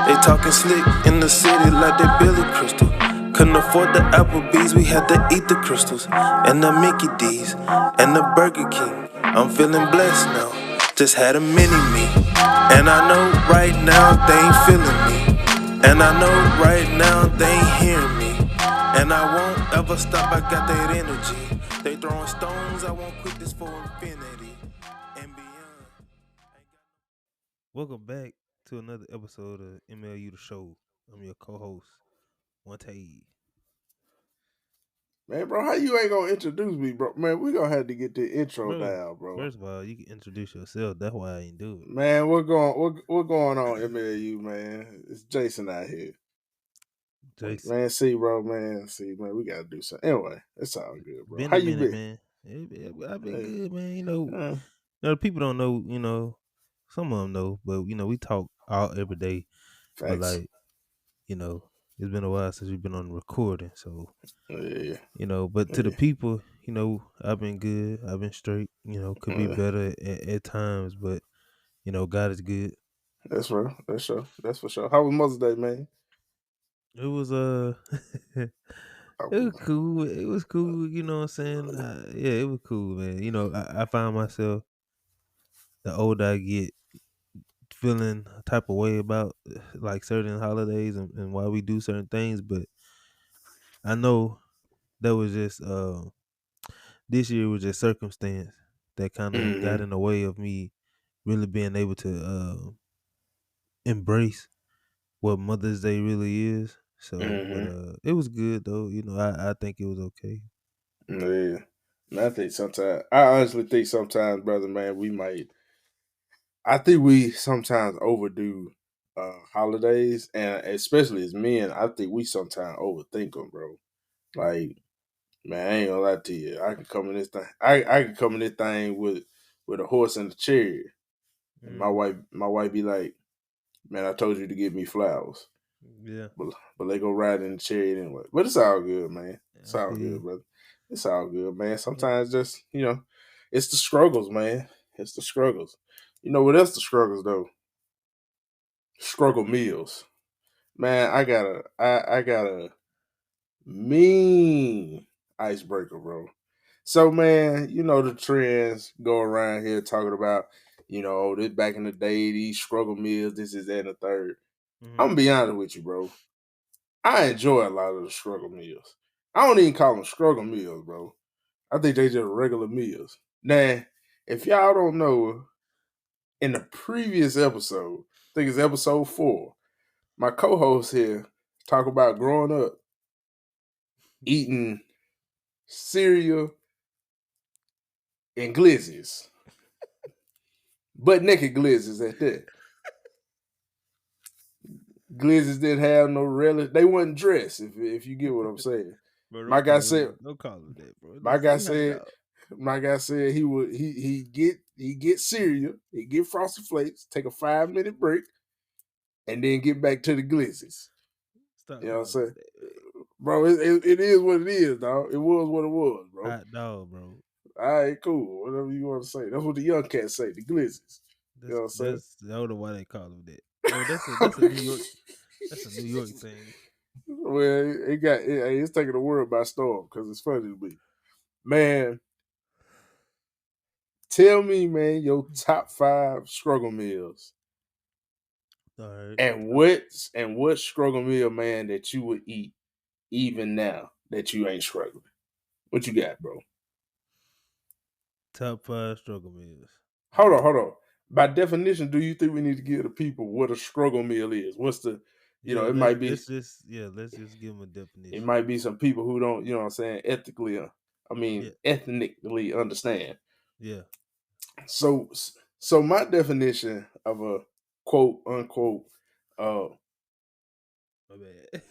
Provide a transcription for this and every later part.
They talking slick in the city like they Billy Crystal. Couldn't afford the Applebee's, we had to eat the crystals. And the Mickey D's, and the Burger King. I'm feeling blessed now, just had a mini-me. And I know right now they ain't feeling me. And I know right now they ain't hearing me. And I won't ever stop, I got that energy. They throwing stones, I won't quit this for infinity and beyond. Welcome back to another episode of MLU The Show. I'm your co-host, Wante. Man, bro, how you ain't gonna introduce me, bro? Man, we gonna have to get the intro Bro, down, bro. first of all, you can introduce yourself. That's why I ain't do it. Man, what going on, MLU, man? It's Jason out here. Jason. Man, see, bro, man, we gotta do something. Anyway, it's all good, bro. Been How a you minute, been? man. I've been Hey, good, man. uh, People don't know, some of them know, but, we talk all every day. But, facts. like, it's been a while since we've been on the recording. So, Yeah, but to the yeah, people, I've been good. I've been straight. Could be yeah. better at times, but, God is good. That's real. That's for sure. How was Mother's Day, man? It was it Oh, was cool. It was cool. You know what I'm saying? Yeah, it was cool, man. I find myself the older I get feeling a type of way about like certain holidays and why we do certain things, but I know that was just this year was just circumstance that kind of got mm-hmm, in the way of me really being able to embrace what Mother's Day really is. So, but mm-hmm. it was good though. I think it was okay. Yeah. And I honestly think sometimes, brother, man, I think we sometimes overdo holidays, and especially as men, I think we sometimes overthink them, bro. Like, man, I ain't gonna lie to you. I can come in this thing. I can come in this thing with a horse and a chariot, and Mm, my wife be like, "Man, I told you to give me flowers," yeah, but they go ride in the chariot anyway. But it's all good, man. It's I all feel good, you. brother. It's all good, man. Yeah. Sometimes just it's the struggles, man. It's the struggles. You know what else the struggles though? Struggle meals. Man, I got a mean icebreaker, bro. So man, you know the trends go around here talking about, this back in the day, these struggle meals, this is that and the third. I'm Hmm. gonna be honest with you, bro. I enjoy a lot of the struggle meals. I don't even call them struggle meals, bro. I think they just regular meals. Now, if y'all don't know, in the previous episode, I think it's episode 4, my co-host here talk about growing up eating cereal and glizzies, butt naked glizzies at that. Glizzies didn't have no relish. They wasn't dressed. If you get what I'm saying. Bro, My guy said. don't call him that, bro. My Don't guy say how said. dog. My guy said he get cereal, he get frosted flakes, take a 5-minute break, and then get back to the glizzies. Stop You know what I'm calling him saying, that, man. bro? It is what it is, dog. It was what it was, bro. Hot dog, bro. All right, cool. Whatever you want to say. That's what the young cats say. The glizzies. You know what I'm That's I don't know why they call him that. No, that's a saying? New York thing. Well, it's taking the world by storm because it's funny to me. Man, tell me, man, your top 5 struggle meals, All right. and what struggle meal, man, that you would eat even now that you ain't struggling. What you got, bro? Top 5 struggle meals. Hold on. By definition, do you think we need to give the people what a struggle meal is? What's the, Yeah, it might be, let's just give him a it definition. might be some people who don't, what I'm saying, Yeah, ethnically understand. yeah. So, so my definition of a quote unquote, uh, My bad.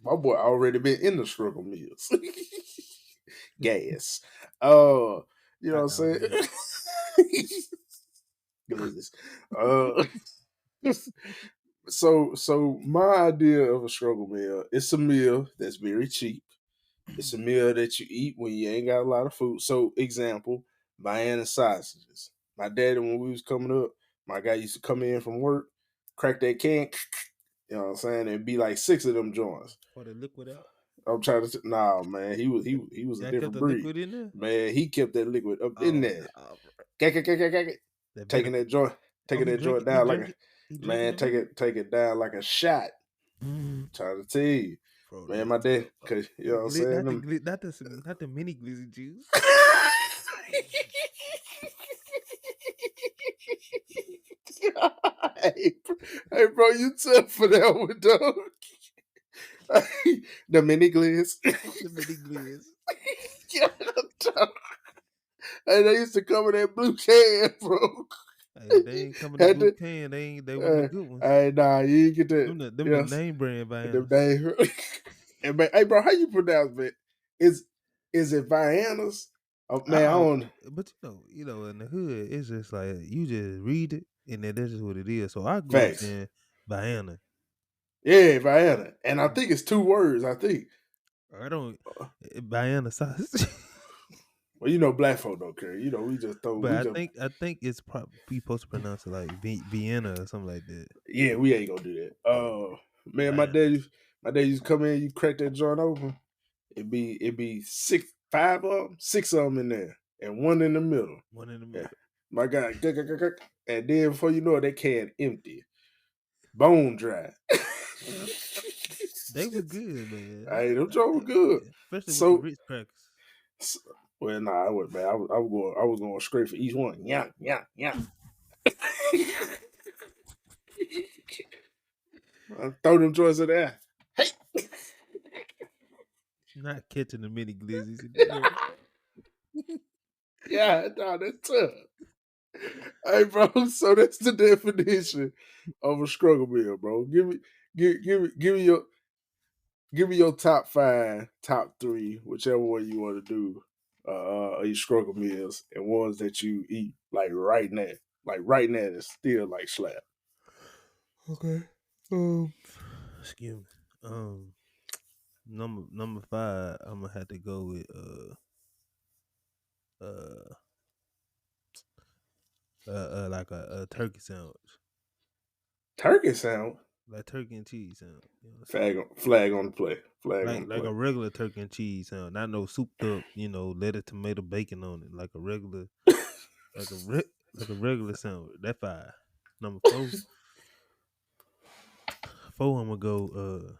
my boy already been in the struggle meals, gas. You know what I'm Hot dog saying? meal. Glizzies. Uh, so my idea of a struggle meal, it's a meal that's very cheap. It's a meal that you eat when you ain't got a lot of food. So, example, Vienna sausages. My daddy, when we was coming up, my guy used to come in from work. crack that can. You know what I'm saying? And be like 6 of them joints. Pour the liquid out. I'm trying to. Nah, man, he was a Y'all kept different the breed. liquid in there. Man, he kept that liquid up in Oh there. nah, bro. That Taking vinegar. that joint, Oh, taking he that drink joint it. He down like drink a it. He drinking man. the vinegar. Take it down like a shot. Mm. Trying to tell you, Bro, man, that's my dad, tough, bro. cause you know what I'm saying. Them, Not the mini glizzy juice. hey, bro, you tough for that one, dog. The mini gliss. The mini glizz. Yeah, dog. Hey, they used to come in that blue can, bro. Hey, they ain't coming in Had blue to, can. They wasn't the good ones. hey, nah, you ain't get that. Them the Yes, name brand them bananas. name. And man, hey, bro, how you pronounce it? Is it Vienna's? Oh, man, I don't. But you know, in the hood, it's just like you just read it, and then that's just what it is. So I grew up Facts. saying Vienna. Yeah, Vienna, and I think it's 2 words. I think. I don't Vienna sauce. Well, you know, black folk don't care. You know, we just throw. But We just I think it's probably supposed to pronounce it like Vienna or something like that. yeah, we ain't gonna do that. Yeah, Man, Vienna. my dad used to come in. You crack that joint open. It be 6 of them in there, and one in the middle. One in the Yeah, middle. my God, and then before you know it, that can empty, bone dry. They was good, man. Hey, them joints were good. Especially with the So, Ritz crackers. so well, nah, I went, man. I was going straight for each one. Yeah, yeah, yeah. I throw them joints in there. Hey, Not catching the mini glizzies in the air. yeah, nah, that's tough. Hey, bro. So that's the definition of a struggle meal, bro. Give me your top 5, top 3, whichever one you want to do. Your struggle meals and ones that you eat like right now, that's still like slap. Okay. Excuse me. Number 5, I'm gonna have to go with uh like a turkey sandwich, Turkey sound like turkey and cheese sandwich. You know what I'm saying? flag on the play, flag on the Like play. a regular turkey and cheese sandwich, not no souped up, lettuce, tomato, bacon on it. Like a re- like a regular sandwich. That 5. Number 4, I'm gonna go.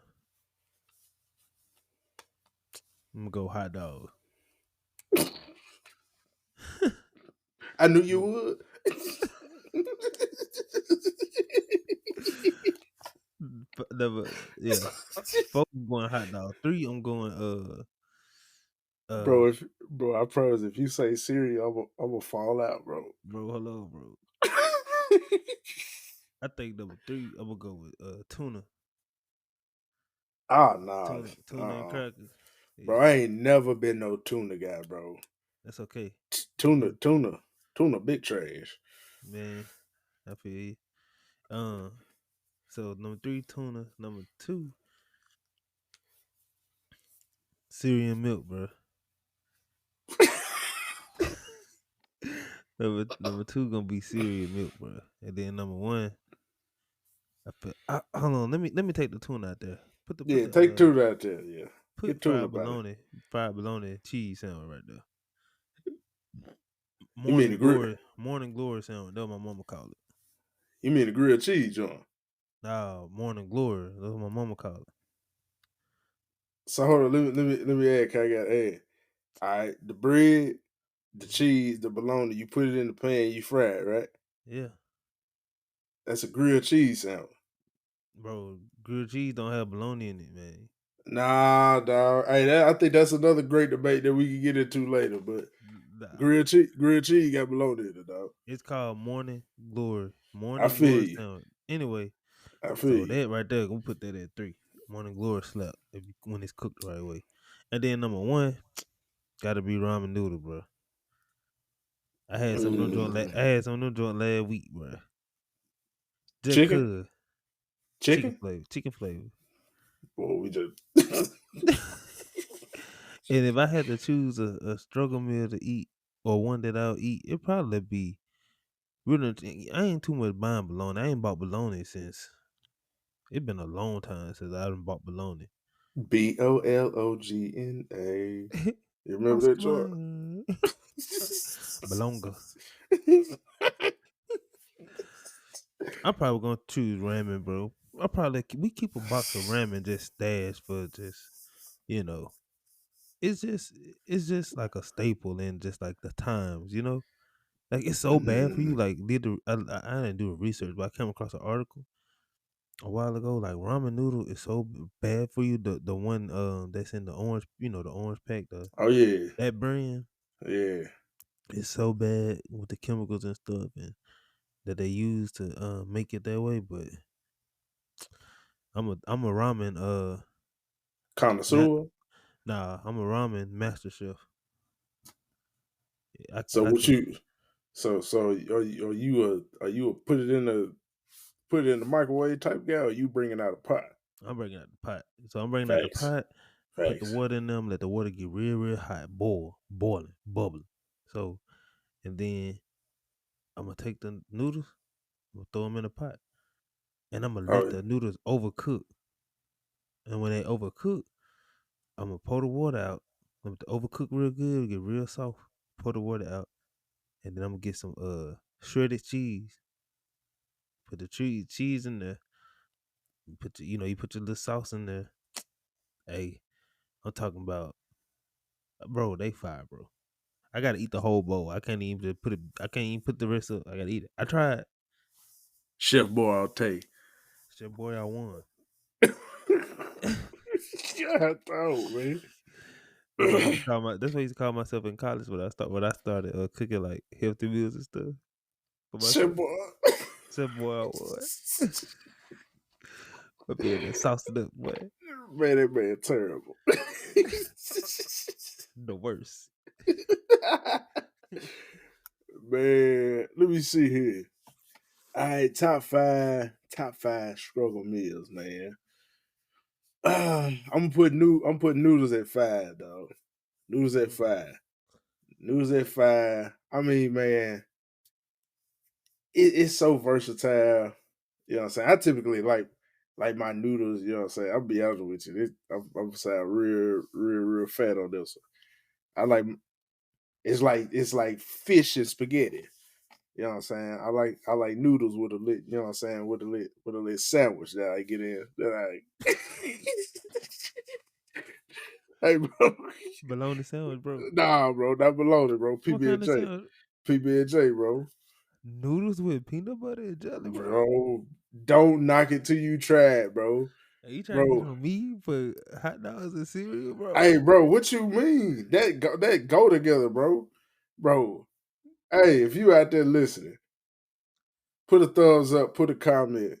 I'm gonna go hot dog. I knew you would. Yeah. 4, I'm going hot dog. 3, I'm going uh. Bro, I promise if you say Siri, I'm gonna fall out, bro. Bro, hello, bro. I think number 3, I'm gonna go with tuna, Ah, nah. tuna and crackers. Bro, Yeah, I ain't never been no tuna guy, bro. that's okay. Tuna, You tuna, tuna, big trash. man, I feel you. Uh, so number 3, tuna. Number 2, cereal and milk, bro. Number 2 gonna be cereal and milk, bro. And then number 1, hold on. Let me take the tuna out there. Yeah, take tuna out there. Yeah, Put get tuna about it. fried bologna cheese sandwich right there. You mean the grill? Morning glory sandwich. That's what my mama call it. You mean the grilled cheese, John? Nah, morning glory. That's what my mama call it. So hold on, let me add. 'Cause I got add. All right, the bread, the Mhm. cheese, the bologna. You put it in the pan, you fry it, right? Yeah, That's a grilled cheese sandwich. bro. Grilled cheese don't have bologna in it, man. Nah, dog. Hey, I think that's another great debate that we can get into later. But Nah, grilled cheese got bologna in it, dog. it's called morning glory. I Morning feel glory you. sandwich. Anyway, I feel so you. that right there, we put that at 3. Morning glory slap when it's cooked the right way. And then number 1, gotta be ramen noodle, bro. I Mm. had some of them joint last week, bro. Just Chicken, cause chicken. chicken flavor. Well, we just And if I had to choose a struggle meal to eat or one that I'll eat, it'd probably be Really, I ain't too much buying bologna. I ain't bought bologna since it been a long time since I done bought bologna. Bologna. You remember that chart? Oscar. Bologna. I'm probably gonna choose ramen, bro. We keep a box of ramen just stashed for just you know. It's just it's just like a staple in just like the times, you know. Like it's so bad for you. Mm. Like I didn't do research, but I came across an article a while ago. Like ramen noodle is so bad for you. The one that's in the orange, the orange pack, Oh yeah, that brand yeah. is so bad with the chemicals and stuff and that they use to make it that way. But I'm a ramen ma- Connoisseur. I'm a ramen master chef. So I what can you? So are you a put it in the microwave type guy, or you bringing out a pot? I'm bringing out the pot. So I'm bringing out the Facts, pot, put the facts. water in them, let the water get real hot, boiling, bubbling. So and then I'm gonna take the noodles, I'm gonna throw them in the pot, and I'm gonna let Oh, the noodles overcook. And when they overcook, I'm gonna pour the water out. Let it overcook real good, get real soft. Pour the water out, and then I'm gonna get some shredded cheese. Put the cheese in there. You put your little sauce in there. Hey, I'm talking about, bro. They fire, bro. I gotta eat the whole bowl. I can't even just put it. I can't even put the rest up. I gotta eat it. I tried. Chef Boyardee. Shit, boy, I won. God, oh man. That's what I used to call my. That's what I used to call myself in college when I started cooking like healthy meals and stuff for Chef myself. Boy. Said boy, I won. But being there sauced it up, boy. Man, that man terrible. The worst. Man, let me see here. All right, top five struggle meals, man. I'm putting noodles at five, dog. Noodles at Mm. five. Noodles at five. I mean, man, it's so versatile. You know what I'm saying? I typically like my noodles. You know what I'm saying? I'll be honest with you. I'm sound real fat on this one. I like it's like fish and spaghetti. You know what I'm saying? I like noodles with a lit. You know what I'm saying? With a lit sandwich that I get in. That I hey bro, Bologna sandwich, bro. nah bro, not bologna bro. What PB and kind of J, sandwich? PB and J, bro. Noodles with peanut butter and jelly, bro. Bro, don't knock it till you try it, bro. Are you trying to get Bro, on me for hot dogs and cereal, bro? hey, bro, what you mean? That go together, bro. Bro, hey, if you out there listening, put a thumbs up, put a comment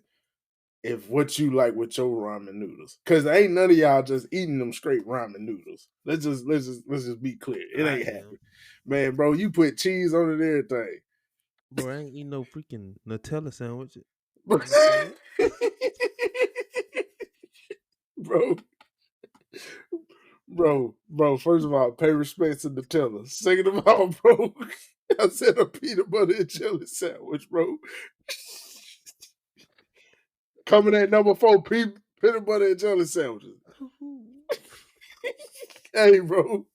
if what you like with your ramen noodles. Cause ain't none of y'all just eating them straight ramen noodles. Let's just be clear. It I ain't am. happening. Man, bro, you put cheese on it and everything. Bro, I ain't eating no freaking Nutella sandwich. Bro, Understand? bro, bro, first of all, pay respect to Nutella. Second of all, bro, I said a peanut butter and jelly sandwich, bro. Coming at number four, peanut butter and jelly sandwiches. Hey, bro,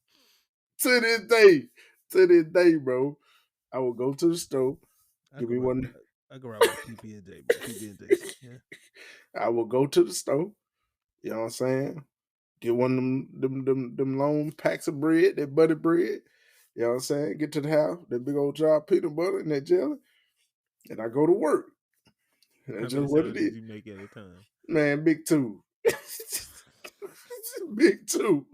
to this day, bro, I will go to the store, I give can me rock one. with PB and J, bro. PB and J. Yeah. I will go to the store. You know what I'm saying? Get one of them long packs of bread, that butter bread. You know what I'm saying? Get to the house, that big old jar of peanut butter and that jelly, and I go to work. And How that's many just what it sandwiches is. you make at a time? Man, big two. Big two.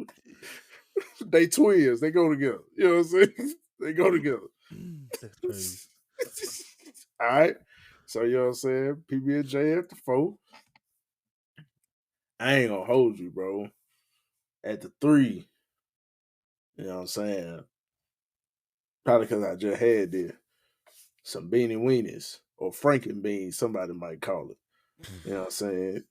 They twins. They go together. You know what I'm saying? They go together. That's crazy. All right. So you know what I'm saying? PB and J at the four. I ain't gonna hold you, bro. At the three, you know what I'm saying? Probably because I just had this. Some beanie weenies or Franken beans, somebody might call it. You know what I'm saying?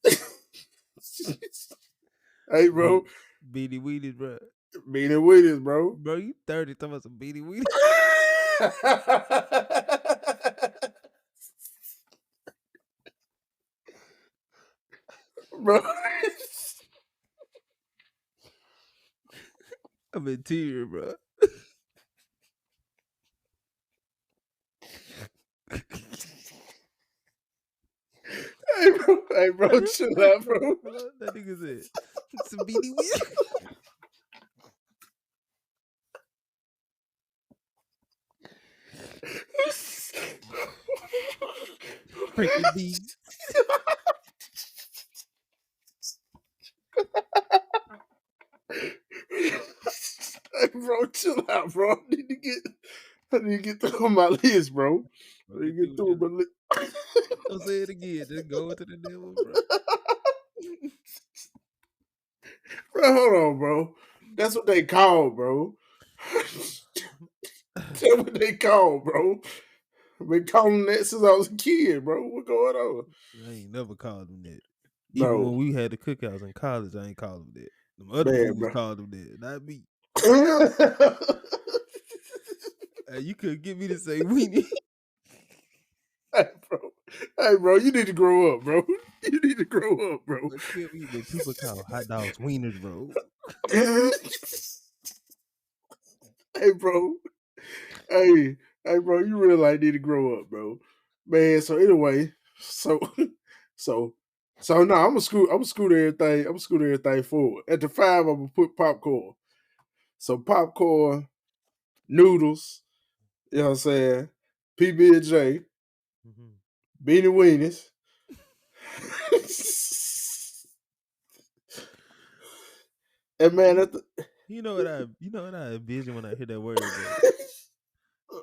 Hey, bro, Beat Beanie Weenies, bro. beanie weenies, bro. Bro, you 30 talking about some Beanie Weenies? bro. I'm in tears, bro. Hey, bro, chill out, bro. Hello? That nigga said, it's a beanie weenie. Breaking beans. Hey, bro, chill out, bro. I need to get through my list, bro. I Bro, need get to get through through it. my list. Don't say it again. Just go into the devil, bro. Bro, hold on, bro. That's what they call, bro. That's what they call, bro. I've been calling that since I was a kid, bro. What going on? I ain't never called him that. Even Bro, when we had the cookouts in college, I ain't called him that. Them other man, fools bro. called him that, not me. You couldn't get me to say weenie. Hey, bro. Hey, bro, you need to grow up, bro. You need to grow up, bro. But tell me that people call hot dogs wieners, bro. Hey, bro. Hey, bro, you really like need to grow up, bro. Man, so anyway, so so no, I'm gonna scoot everything forward. At the 5, I'm gonna put popcorn. So popcorn, noodles, you know what I'm saying? PB and J, Mm-hmm. beanie weenies. And man, at the, You know what I envision when I hear that word, bro.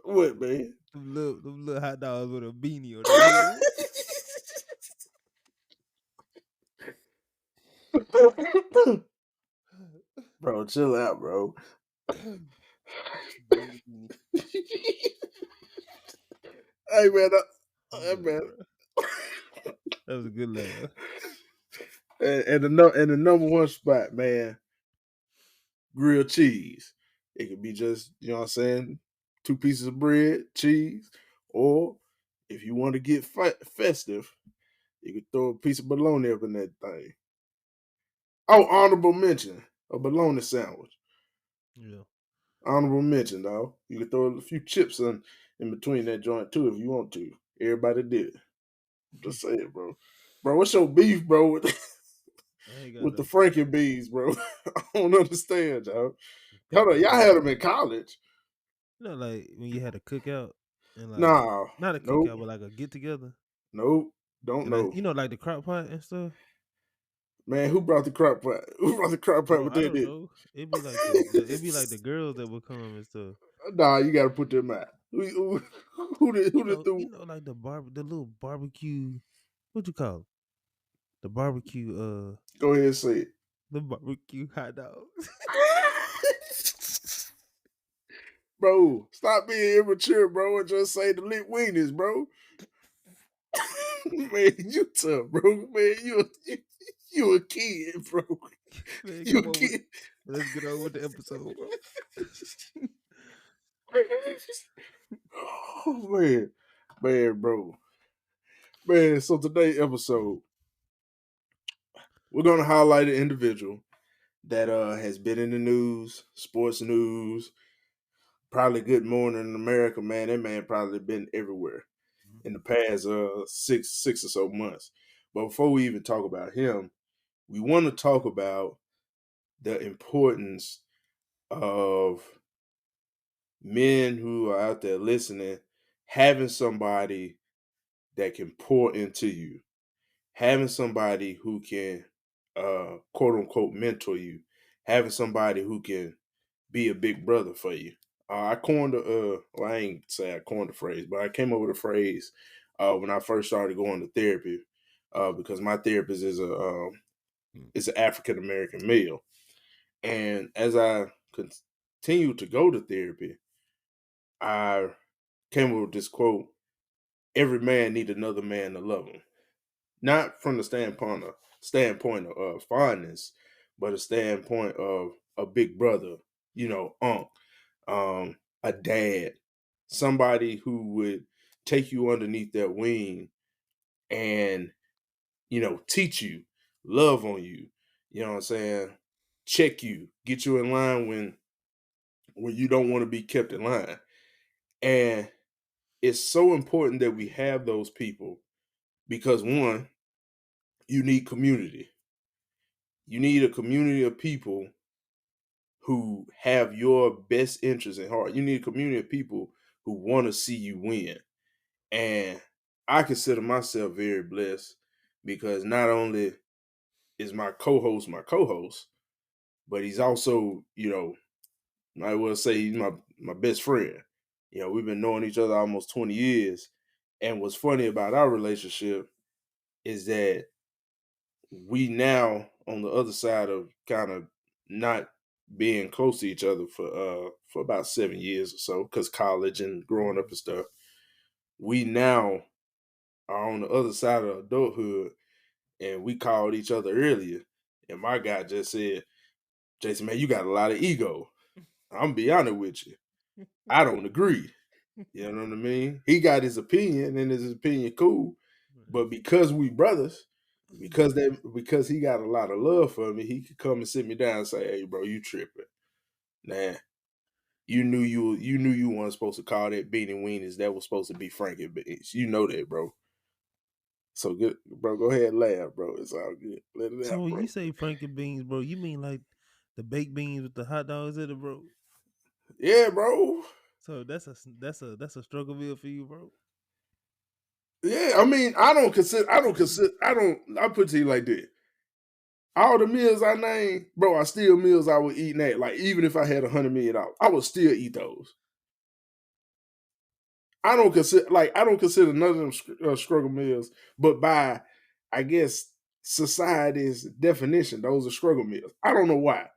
what, man? Them little hot dogs with a beanie on their head. Bro, chill out, bro. Beanie weenie. Hey, man, I'm hey, done, man. bro. That was a good laugh. And the number one spot, man, grilled cheese. It could be just, you know what I'm saying, 2 pieces of bread, cheese, or if you want to get festive, you could throw a piece of bologna up in that thing. Oh, honorable mention, a bologna sandwich. Yeah. Honorable mention, dog. You could throw a few chips in between that joint too if you want to. Everybody did it. Just say it, bro. Bro, what's your beef, bro, I ain't got with the no Frankie beans, bro? I don't understand, y'all. Hold on, y'all had goddamn. them in college. You know, like when you had a cookout and like Nah, not a nope, cookout, but like a get together, nope, don't and I, know. you know, like the crock pot and stuff. Man, who brought the crock pot? Who brought the crock pot Bro, with I that don't in? know. It'd be like the girls that would come and stuff. Nah, you gotta put them out. Who did You the know, like the little barbecue. What you call it? The barbecue? go ahead and say it. The barbecue hot dogs. Bro, stop being immature, bro, and just say the lit weenies, bro. Man, you tough, bro. Man, you a kid, bro. Man, You come a on with. kid. Let's get on with the episode, bro. Oh man, bro, man. So today's episode, we're gonna highlight an individual that has been in the news, sports news, probably Good Morning in America. Man, that man probably been everywhere in the past six or so months. But before we even talk about him, we want to talk about the importance of men who are out there listening, having somebody that can pour into you, having somebody who can quote unquote mentor you, having somebody who can be a big brother for you. I coined well, I ain't say I coined the phrase, but I came up with a phrase when I first started going to therapy because my therapist is an African American male, and as I continued to go to therapy, I came up with this quote: "Every man need another man to love him." Not from the standpoint of fondness, but a standpoint of a big brother, unc, a dad, somebody who would take you underneath their wing and teach you. love on you. You know what I'm saying? Check you, get you in line when you don't want to be kept in line. And it's so important that we have those people because one, you need community. You need a community of people who have your best interest in heart. You need a community of people who want to see you win. And I consider myself very blessed because not only is my co-host, but he's also, I will say he's my best friend. We've been knowing each other almost 20 years. And what's funny about our relationship is that we now on the other side of kind of not being close to each other for about 7 years or so, because college and growing up and stuff. We now are on the other side of adulthood and we called each other earlier. And my guy just said, Jason, man, you got a lot of ego. I'm gonna be honest with you. I don't agree. You know what I mean? He got his opinion and his opinion cool. But because we brothers, because he got a lot of love for me, he could come and sit me down and say, "Hey, bro, you tripping? Nah, you weren't supposed to call that beanie weenies. That was supposed to be Frankie beans. You know that, bro. So good, bro. Go ahead, and laugh, bro. It's all good. Let it So out, when bro. you say Frankie beans, bro, you mean like the baked beans with the hot dogs in it, bro? Yeah, bro. So that's a struggle meal for you, bro. Yeah, I mean, I put it to you like this. All the meals I named, bro, are still meals I would eat now. Like, even if I had $100 million, I would still eat those. I don't consider none of them struggle meals, but by I guess society's definition, those are struggle meals. I don't know why.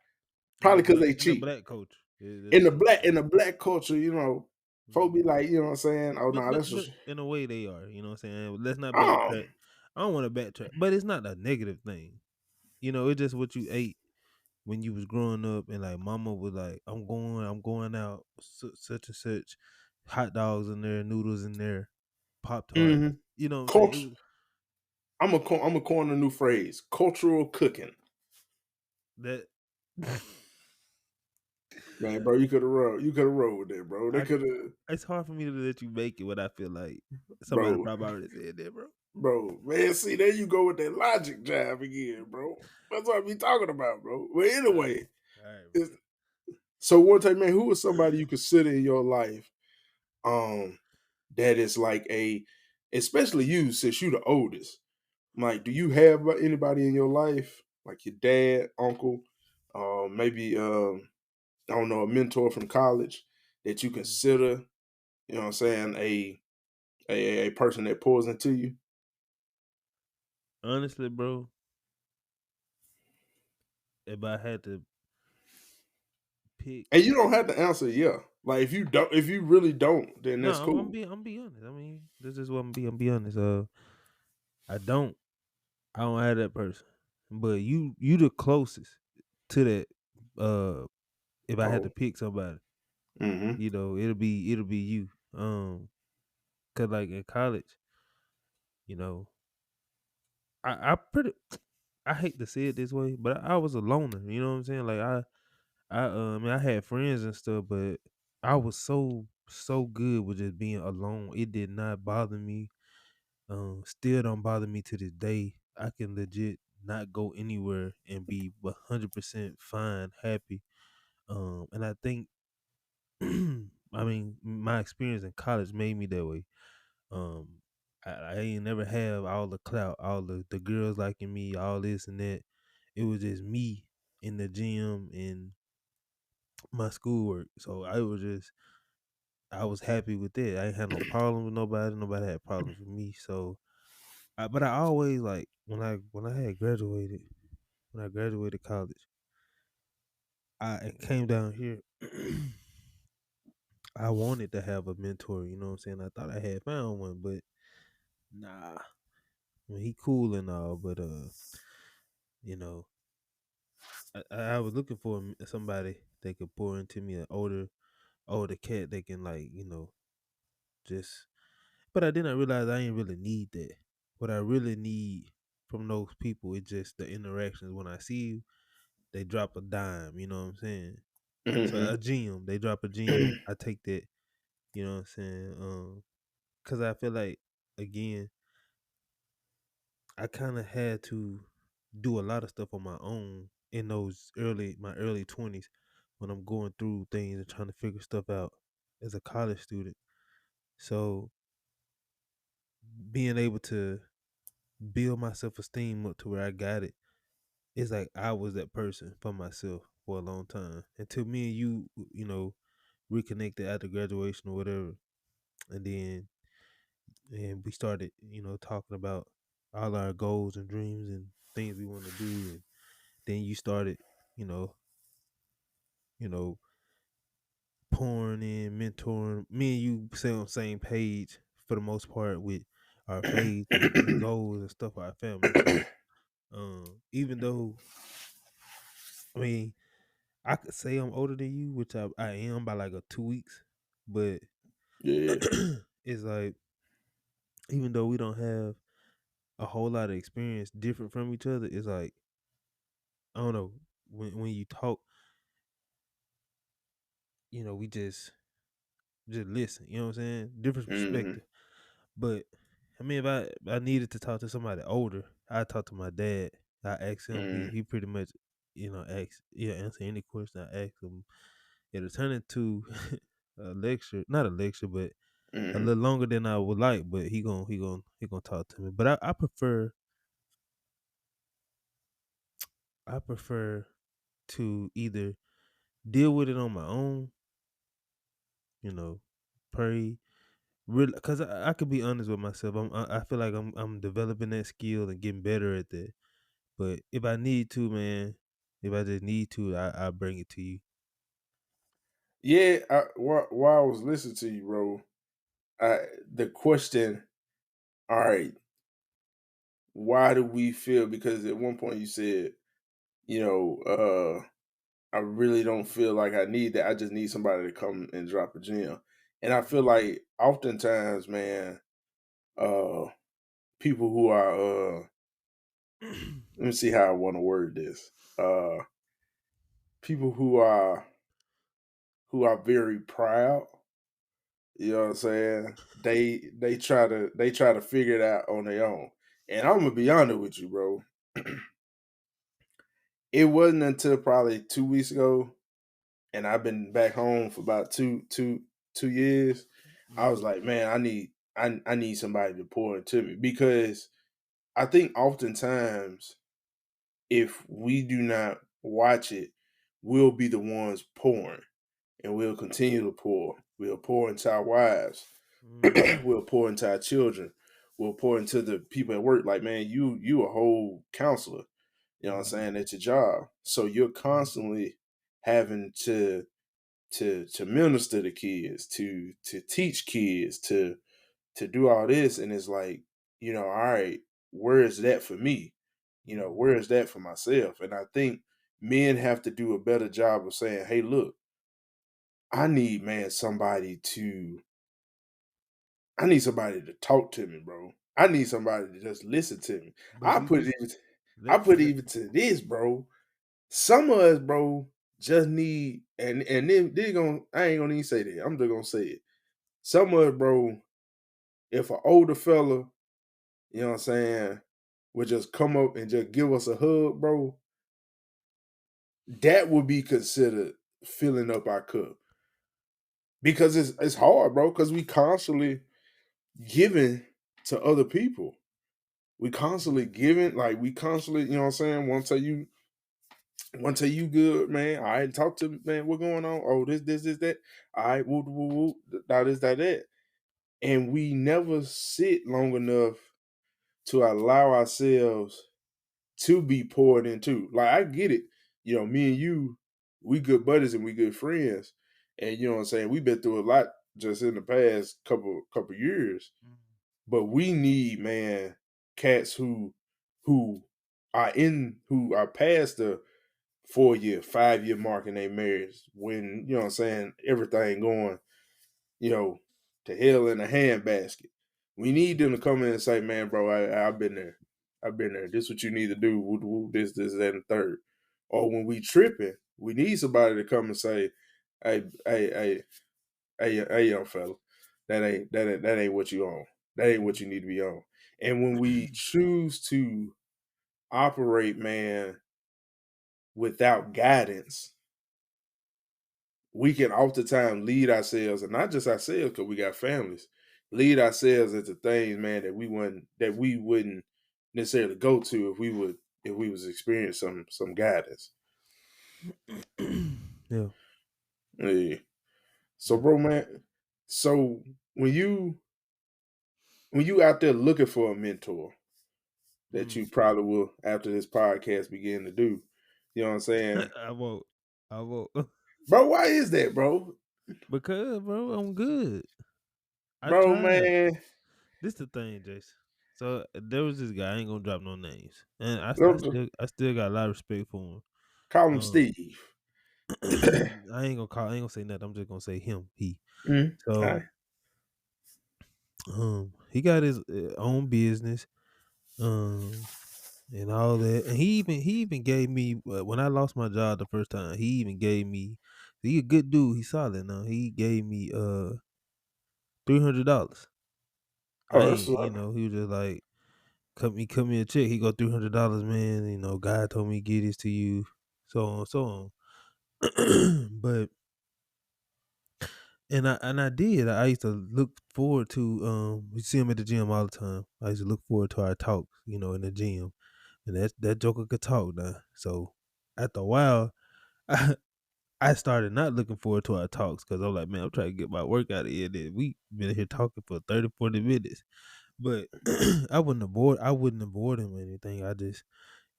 Probably because they In the cheap. black culture, In that's the what it black is. in the black culture, folk be Mhm. like, you know what I'm saying? Oh But no, but that's but just in a way they are, you know what I'm saying? Let's not oh. backtrack. I don't want to backtrack, but it's not a negative thing. It's just what you ate when you was growing up, and like mama was like, I'm going out, such and such, hot dogs in there, noodles in there, Pop Tarts. Mm-hmm. You know what I'm saying? It Cult- was I'm a coin a new phrase: cultural cooking. that. Man, bro, you could have rolled. You could have rolled with that, bro. They I could have, It's hard for me to let you make it when I feel like somebody bro. probably already said that, bro. Bro, man, see, there you go with that logic jive again, bro. That's what I be talking about, bro. But All right, anyway, all right, bro. it's, so one time, man, who is somebody you consider in your life, um, that is like especially you, since you the oldest. Like, do you have anybody in your life, like your dad, uncle, maybe, I don't know, a mentor from college that you Mm. consider, you know what I'm saying, a person that pours into you? Honestly, bro, if I had to pick, And you don't have to answer yeah. Like if you really don't, then no, that's cool. I'm be honest. I mean, this is what I'm be honest. I don't, I don't have that person, but you the closest to that. If I had to Oh. pick somebody, Mm-hmm. it'll be you. Cause like in college, you know, I pretty, I hate to say it this way, but I was a loner. You know what I'm saying? Like I had friends and stuff, but I was so good with just being alone. It did not bother me. Still don't bother me to this day. I can legit not go anywhere and be 100% fine, happy. And I think, I mean, my experience in college made me that way. Um, I ain't never have all the clout, all the girls liking me, all this and that. It was just me in the gym and my schoolwork. So I was happy with that. I ain't had no problem with nobody. Nobody had problems with me. So, but I always like when I had graduated, when I graduated college, I came down here. I wanted to have a mentor. You know what I'm saying? I thought I had found one, but nah. I mean, he cool and all, but you know, I was looking for somebody that could pour into me, an older cat that can like just. But I didn't realize I ain't really need that. What I really need. from those people. It's just the interactions. When I see you, they drop a dime. You know what I'm saying? So Mm-hmm. a gem, they drop a gem. I take that. You know what I'm saying? Cause I feel like again, I kind of had to do a lot of stuff on my own in those my early 20s when I'm going through things and trying to figure stuff out as a college student. So being able to build my self esteem up to where I got it, it's like I was that person for myself for a long time until me and you know, reconnected after graduation or whatever, and then we started, talking about all our goals and dreams and things we want to do, and then you started, you know, you know, pouring in, mentoring. Me and you stay on the same page for the most part with our faith and goals and stuff for our family. So, even though, I mean, I could say I'm older than you, which I am by like 2 weeks, but Yeah. it's like even though we don't have a whole lot of experience different from each other, it's like I don't know when you talk, we just listen. You know what I'm saying? Different Mm-hmm. perspective. But I mean, if I needed to talk to somebody older, I talk to my dad. I ask him. He Mm-hmm. he pretty much, answer any question I ask him. It'll turn into a lecture, not a lecture, but a Mm-hmm. little longer than I would like. But he gonna talk to me. But I prefer to either deal with it on my own, you know, pray, really, because I could be honest with myself. I feel like I'm developing that skill and getting better at that. But if I need to, man, if I just need to, I bring it to you. Yeah. While I was listening to you, bro, the question. All right, why do we feel? Because at one point you said, you know, I really don't feel like I need that. I just need somebody to come and drop a gem. And I feel like oftentimes, man, uh, people who are let me see how I want to word this. People who are very proud, you know what I'm saying? They try to figure it out on their own. And I'm gonna be honest with you, bro. It wasn't until probably 2 weeks ago, and I've been back home for about 2 years. I was Mhm. like, man, I need somebody to pour into me, because I think oftentimes if we do not watch it, we'll be the ones pouring, and we'll continue to pour. We'll pour into our wives. Mhm. We'll pour into our children. We'll pour into the people at work. Like, man, you a whole counselor. You know what I'm Mhm. saying? At your job. So you're constantly having to minister to kids, to teach kids, to do all this. And it's like, all right, where is that for me? Mhm. Where is that for myself? And I think men have to do a better job of saying, hey, look, I need, man, I need somebody to talk to me, bro. I need somebody to just listen to me. But I see, put it this even I let, put it let even to this, bro. Some of us, bro, just need, and then they gonna I ain't gonna even say that. I'm just gonna say it. Some of us, bro, if an older fella, you know what I'm saying, would just come up and just give us a hug, bro, that would be considered filling up our cup. Because it's hard, bro, because we constantly giving to other people. We constantly giving, like we constantly, you know what I'm saying? One tell you good, man. All right, talk to me, man. What going on? Oh, this, that. All right, woo, woo, woo. That is that. And we never sit long enough to allow ourselves to be poured into. Like, I get it. Me and you, we good buddies and we good friends. And you know what I'm saying? We've been through a lot just in the past couple years. But we need, man, cats who who are past the 4 year, 5 year mark in their marriage, when, you know what I'm saying, everything going, you know, to hell in a handbasket. We need them to come in and say, man, bro, I've been there. I've been there. This what you need to do. Woo, woo, this, that, and third. Or when we tripping, we need somebody to come and say, hey, young fella, that ain't what you on. That ain't what you need to be on. And when we choose to operate, man, without guidance, we can oftentimes lead ourselves, and not just ourselves, because we got families, lead ourselves into things, man, that we wouldn't necessarily go to if we was experiencing some guidance. Yeah. Yeah. So, Yeah. bro, man, so when you out there looking for a mentor that Mm. you probably will after this podcast begin to do, you know what I'm saying, I won't. I won't. bro? Why is that, bro? Because, bro, I'm good. I Bro, tried. man, This the thing, Jason. So there was this guy. I ain't gonna drop no names, and don't I still got a lot of respect for call him him. Steve. I ain't gonna say nothing. I'm just gonna say him. He. All So right. he got his own business. And all that. And he even gave me when I lost my job the first time. He even gave me. He a good dude. He solid now. He gave me $300. I Oh, that's ain't, he was just like cut me a check. He go $300, man. God told me get this to you, so on, so on. But and I did. I used to look forward to we see him at the gym all the time. I used to look forward to our talks, in the gym. And that joker could talk now. So after a while, I started not looking forward to our talks because I'm like, man, I'm trying to get my work out of here. Then we been here talking for 30, 40 minutes. But I wouldn't have bored him or anything. I just,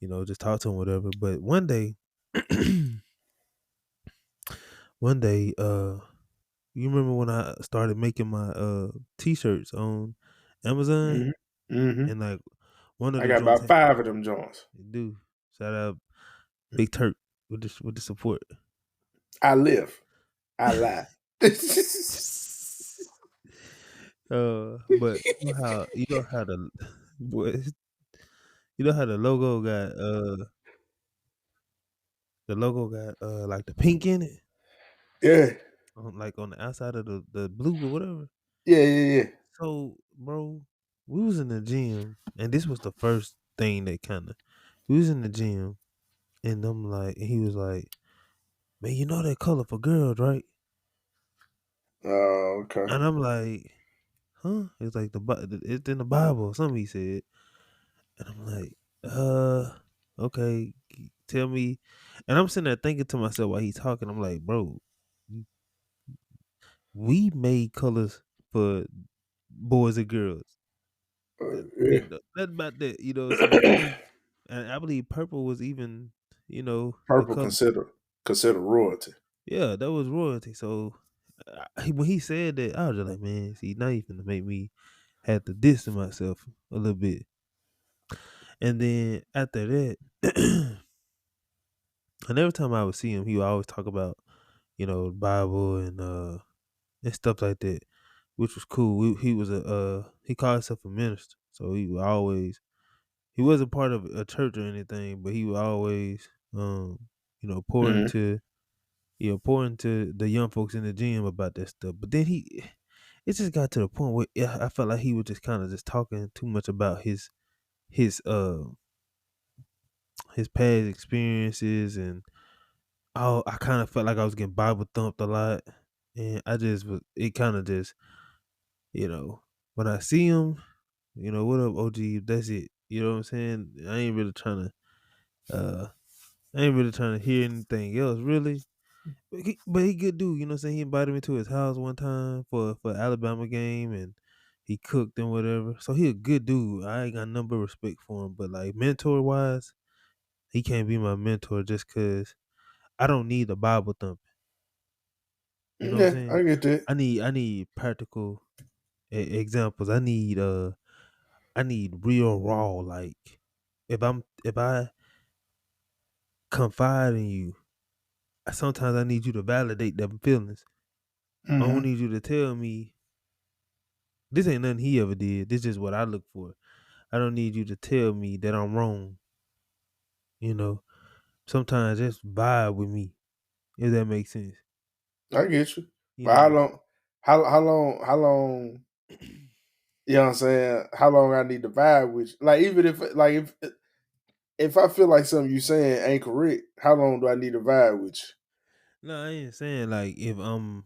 just talk to him, whatever. But one day, one day, you remember when I started making my t-shirts on Amazon? mm-hmm. And like one of I the got joints about 5 of them joints. do shout out Big Turk with the support. I live. I lie. But you know how the boy, you know how the logo got like the pink in it, Yeah. like on the outside of the blue or whatever. Yeah, yeah, yeah. So, bro, we was in the gym, and this was the first thing that kind of we was in the gym, and and he was like, man, you know that color for girls, right? Oh, okay. And I'm like, huh? It's like it's in the Bible, something he said. And I'm like, okay, tell me. And I'm sitting there thinking to myself while he's talking, I'm like, bro, we made colors for boys and girls. Yeah. Nothing about that, So, and I believe purple was even, a Purple color. consider royalty. Yeah, that was royalty. So, when he said that, I was just like, man, see, now you finna make me have to distance myself a little bit. And then after that, and every time I would see him, he would always talk about, the Bible and stuff like that, which was cool. He was he called himself a minister, so he wasn't part of a church or anything, but he would always pour Mm-hmm. into pour into the young folks in the gym about that stuff. But then it just got to the point where I felt like he was just kind of just talking too much about his uh his past experiences, and I kind of felt like I was getting Bible thumped a lot, and I just was. It kind of just, you know, when I see him, what up, OG? That's it. You know what I'm saying? Uh, I ain't really trying to hear anything else, really. But he good dude. You know what I'm saying? He invited me to his house one time for Alabama game, and he cooked and whatever. So he a good dude. I ain't got number respect for him, but like mentor wise, he can't be my mentor just cause I don't need a Bible thumping. You know what I'm Yeah, saying? I get that. I need practical examples. I need real raw. Like if I confide in you, sometimes I need you to validate them feelings. I don't Mm-hmm. need you to tell me this ain't nothing he ever did. This is what I look for. I don't need you to tell me that I'm wrong. You know, sometimes just vibe with me, if that makes sense. I get you. You But how know, long? How long? You know what I'm saying? How long I need to vibe with you? Like even if I feel like something you saying ain't correct, how long do I need to vibe with no, I ain't saying like if I'm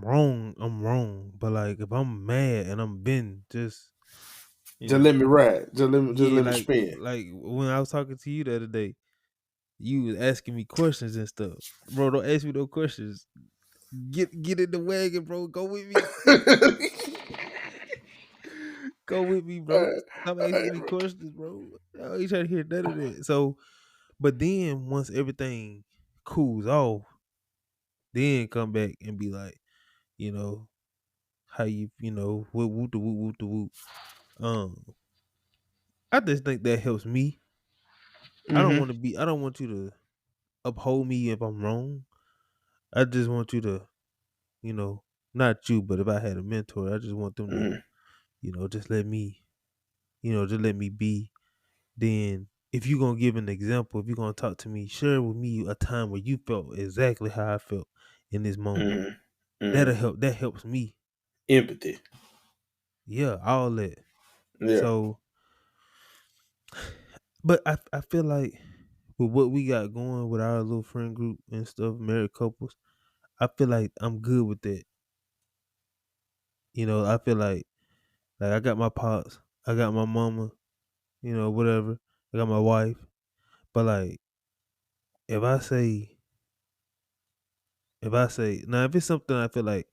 wrong, I'm wrong. But like if I'm mad and I'm been just you you? Just know, let me ride. Just yeah, let me spin. like when I was talking to you the other day, you was asking me questions and stuff. Bro, don't ask me no questions. Get in the wagon, bro. Go with me. Go with me, bro. Alright, Stop asking alright, me bro. questions, bro. I ain't trying to hear none of that. So, but then once everything cools off, then come back and be like, you know, how whoop whoop the whoop whoop the whoop. Um, I just think that helps me. Mm-hmm. I don't want you to uphold me if I'm wrong. I just want you to, you know, not you, but if I had a mentor, I just want them to, Mm-hmm. just let me, just let me be. Then if you're gonna give an example, if you're gonna talk to me, share with me a time where you felt exactly how I felt in this moment. Mm-hmm. That'll Mm-hmm. help. That helps me. Empathy. Yeah, all that. Yeah. So, but I feel like with what we got going with our little friend group and stuff, married couples, I feel like I'm good with that. I feel like I got my pops, I got my mama, whatever. I got my wife. But like if I say now if it's something I feel like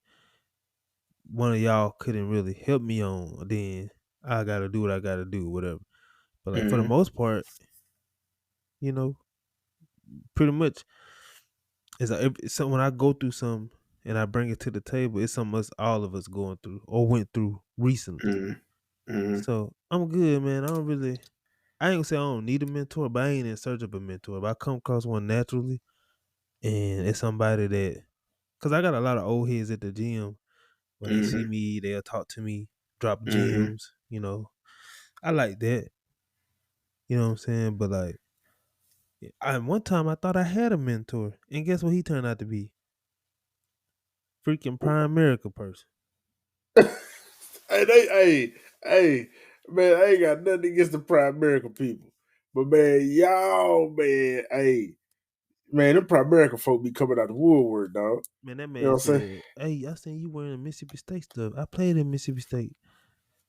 one of y'all couldn't really help me on, then I gotta do what I gotta do, whatever. But like for the Mm-hmm. most part, you know, pretty much it's like so when I go through something and I bring it to the table, it's something all of us going through or went through recently. Mm-hmm. Mm-hmm. So I'm good, man. I ain't gonna say I don't need a mentor, but I ain't in search of a mentor. If I come across one naturally and it's somebody that, cause I got a lot of old heads at the gym. When they see Mm-hmm. me, they'll talk to me, drop Mm-hmm. gems. I like that. You know what I'm saying? But like, one time I thought I had a mentor, and guess what he turned out to be? Freaking prime America person. Hey, man, I ain't got nothing against the Prime American people. But man, y'all, man, hey, man, them Prime American folk be coming out the woodwork, dog. Man, that You know man what I'm saying? said, "Hey, I seen you wearing Mississippi State stuff. I played in Mississippi State."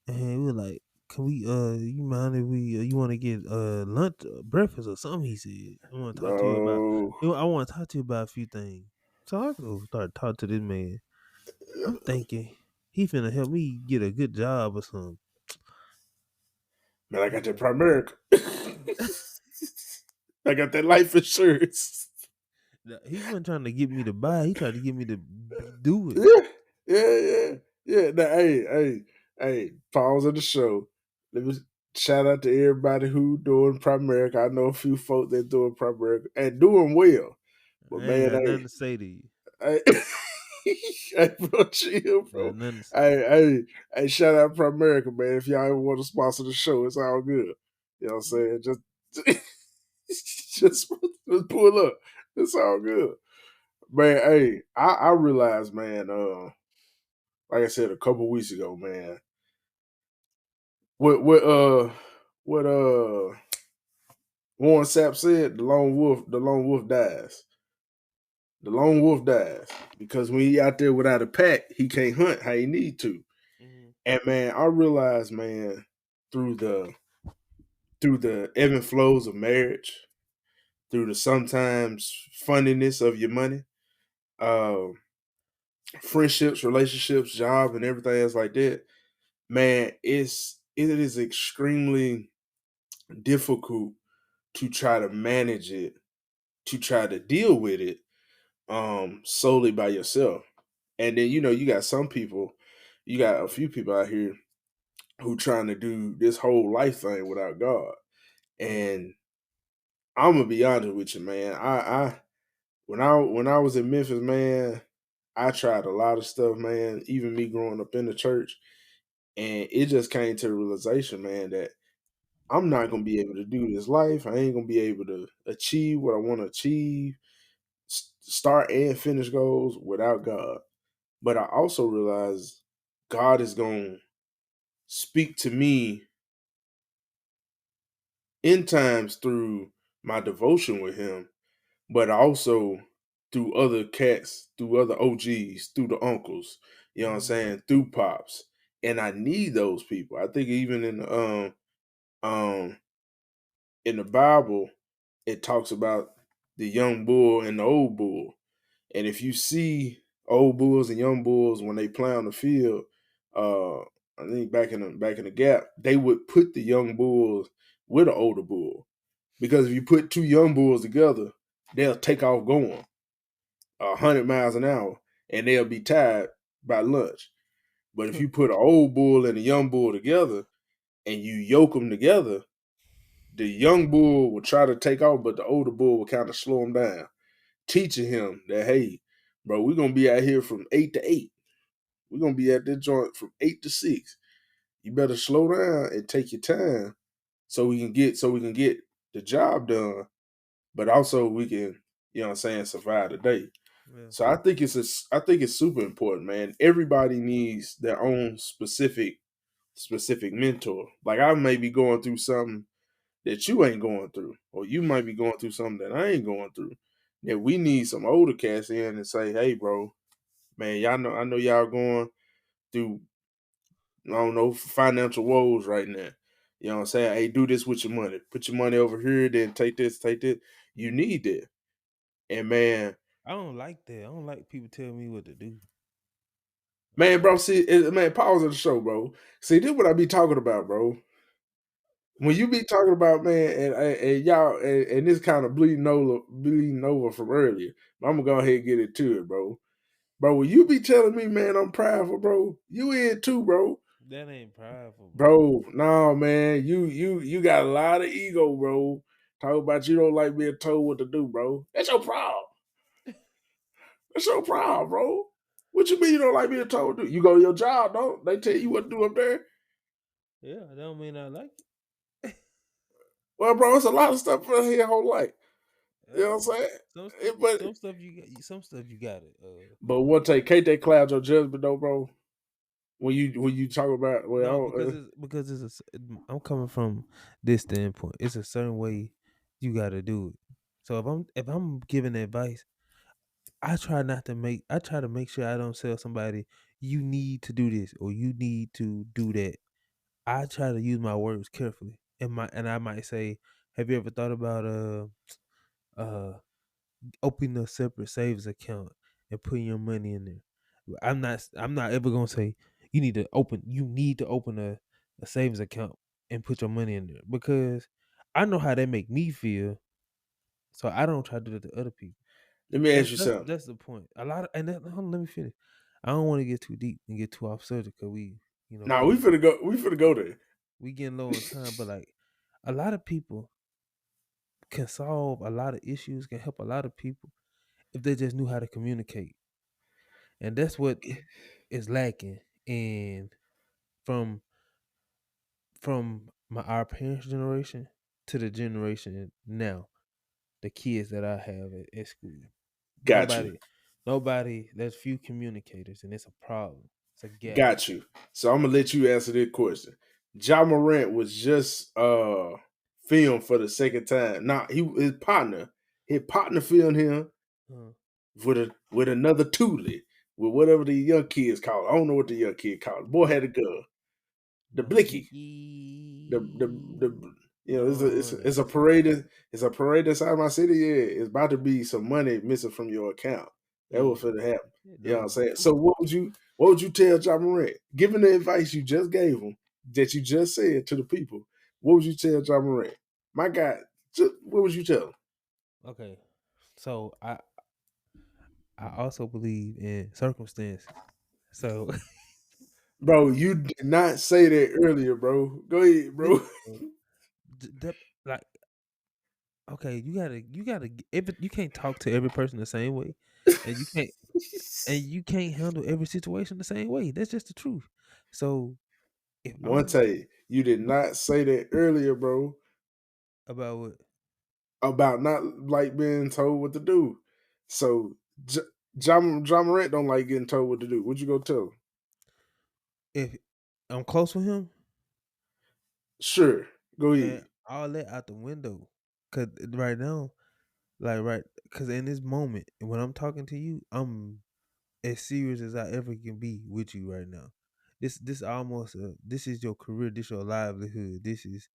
And we were like, "Can we? You mind if we? You want to get lunch, breakfast, or something?" He said, "I want to talk to you about. No. I want to talk to you about a few things." So I go start talking to this man. I'm thinking he finna help me get a good job or something. Man, I got that Man, Prime American. I got that life insurance. he wasn't trying to get me to buy. He tried to get me to do it. Yeah, yeah. Now, hey, pause of the show. Let me shout out to everybody who doing Primerica. I know a few folk that doing Primerica and doing well. I But ain't man, got nothing to say to you. hey, hey, bro, chill, Got bro. nothing. Hey, shout out Primerica, man. If y'all ever want to sponsor the show, it's all good. You know what I'm saying? Just pull up. It's all good. Man, hey, I realized, man, like I said a couple weeks ago, man. What what uh what Warren Sapp said, the lone wolf dies. The lone wolf dies. Because when he out there without a pack, he can't hunt how he need to. Mm-hmm. And man, I realized, man, through the through the ebb and flows of marriage, through the sometimes funniness of your money, uh, friendships, relationships, job, and everything else like that, man, it is extremely difficult to try to manage it, to try to deal with it solely by yourself. And then you got some people, you got a few people out here who trying to do this whole life thing without God. And I'm gonna be honest with you, man. I when I was in Memphis, man, I tried a lot of stuff, man. Even me growing up in the church, and it just came to the realization, man, that I'm not gonna be able to do this life. I ain't gonna be able to achieve what I want to achieve, start and finish goals without God. But I also realize God is gonna speak to me in times through my devotion with Him, but also through other cats, through other OGs, through the uncles. You know what I'm Mm-hmm. saying? Through pops, and I need those people. I think even um in the Bible, it talks about the young bull and the old bull. And if you see old bulls and young bulls when they play on the field, I think back in the gap, they would put the young bulls with an older bull. Because if you put two young bulls together, they'll take off going 100 miles an hour and they'll be tired by lunch. But if you put an old bull and a young bull together and you yoke them together, the young bull will try to take off, but the older bull will kind of slow him down, teaching him that, hey, bro, we're gonna be out here from 8 to 8. We're gonna be at this joint from 8 to 6. You better slow down and take your time so we can get the job done, but also we can, you know what I'm saying, survive the day. Yeah. So I think it's super important, man. Everybody needs their own specific mentor. Like I may be going through something that you ain't going through, or you might be going through something that I ain't going through. That we need some older cats in and say, hey, bro, man, I know y'all going through, I don't know, financial woes right now. You know what I'm saying? Hey, do this with your money. Put your money over here, then take this, take this. You need that. And I don't like that. I don't like people telling me what to do. bro, see, man, pause of the show, bro. See, this what I be talking about, bro. When you be talking about, man, and y'all, and this kind of bleeding over from earlier, but I'm gonna go ahead and get into it, bro. Bro, when you be telling me, man, I'm prideful, bro, you in too, bro. That ain't prideful, bro. Bro, no, man, you got a lot of ego, bro. Talk about you don't like being told what to do, bro. That's your problem. That's your problem, bro. What you mean you don't like being told to do? You go to your job, don't they tell you what to do up there? Yeah, that don't mean I like it. Well, bro, it's a lot of stuff in here whole life. You know what I'm saying? Some stuff, It- but some stuff you got, some stuff you got it. but one take, can't they cloud your judgment though, bro? When you talk about, No, well, because I'm coming from this standpoint. It's a certain way you got to do it. So if I'm giving advice, I try to make sure I don't tell somebody you need to do this or you need to do that. I try to use my words carefully. And I might say, have you ever thought about uh opening a separate savings account and putting your money in there? I'm not ever gonna say you need to open a savings account and put your money in there because I know how they make me feel, so I don't try to do it to other people. let me That's ask you that's something. that's the point. A lot of and that, hold on, let me finish. I don't want to get too deep and get too off subject because Now we getting finna go. We finna go there. we getting low on time. But like a lot of people can solve a lot of issues, can help a lot of people if they just knew how to communicate, and that's what is lacking. And from our parents' generation to the generation now, the kids that I have at school, Got you. nobody, nobody. There's few communicators, and it's a problem. It's a gap. Got you. So I'm gonna let you answer this question. Ja Morant was just filmed for the second time. Now his partner filmed him Uh, with another toolie, with whatever the young kids call it. I don't know what the young kid called it. Boy had a gun. The the blicky. The No, I it's don't a, know it's a that. parade. It's a parade inside my city. Yeah, it's about to be some money missing from your account. That Yeah, was finna happen. yeah, You know what I'm no, saying? So what would you tell John Morant? Given the advice you just gave him, that you just said to the people, what would you tell John Morant? My God, what would you tell him? okay. So I also believe in circumstances. So Bro, you did not say that earlier, bro. Go ahead, listen, bro. bro, like okay, you can't talk to every person the same way, and you can't handle every situation the same way. That's just the truth. So if One I'm day, you did not say that earlier, bro, about what about not like being told what to do. So John Morant don't like getting told what to do. What you go tell him? if I'm close with him, Sure, go man, ahead. all that out the window. Cause right now, like cause in this moment when I'm talking to you, I'm as serious as I ever can be with you right now. This almost this is your career, this your livelihood, this is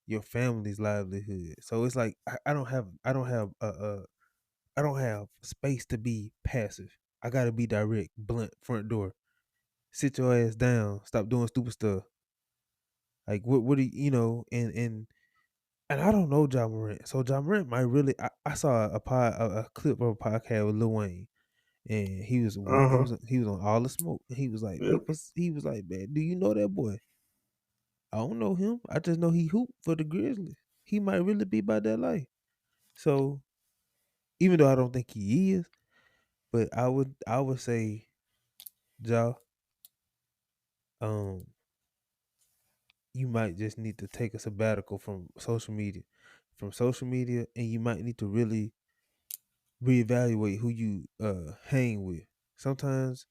your family's livelihood. So it's like I don't have space to be passive. I gotta be direct, blunt, front door. Sit your ass down. Stop doing stupid stuff. Like what do you know? And I don't know Ja Morant. So Ja Morant might really. I saw a clip of a podcast with Lil Wayne, and Uh huh. he was on All the Smoke. And he was like, Yep. he was like, man, do you know that boy? I don't know him. I just know he hoop for the Grizzlies. He might really be about that life. So even though I don't think he is, but I would say, Ja, um, you might just need to take a sabbatical from social media, and you might need to really reevaluate who you hang with. Sometimes,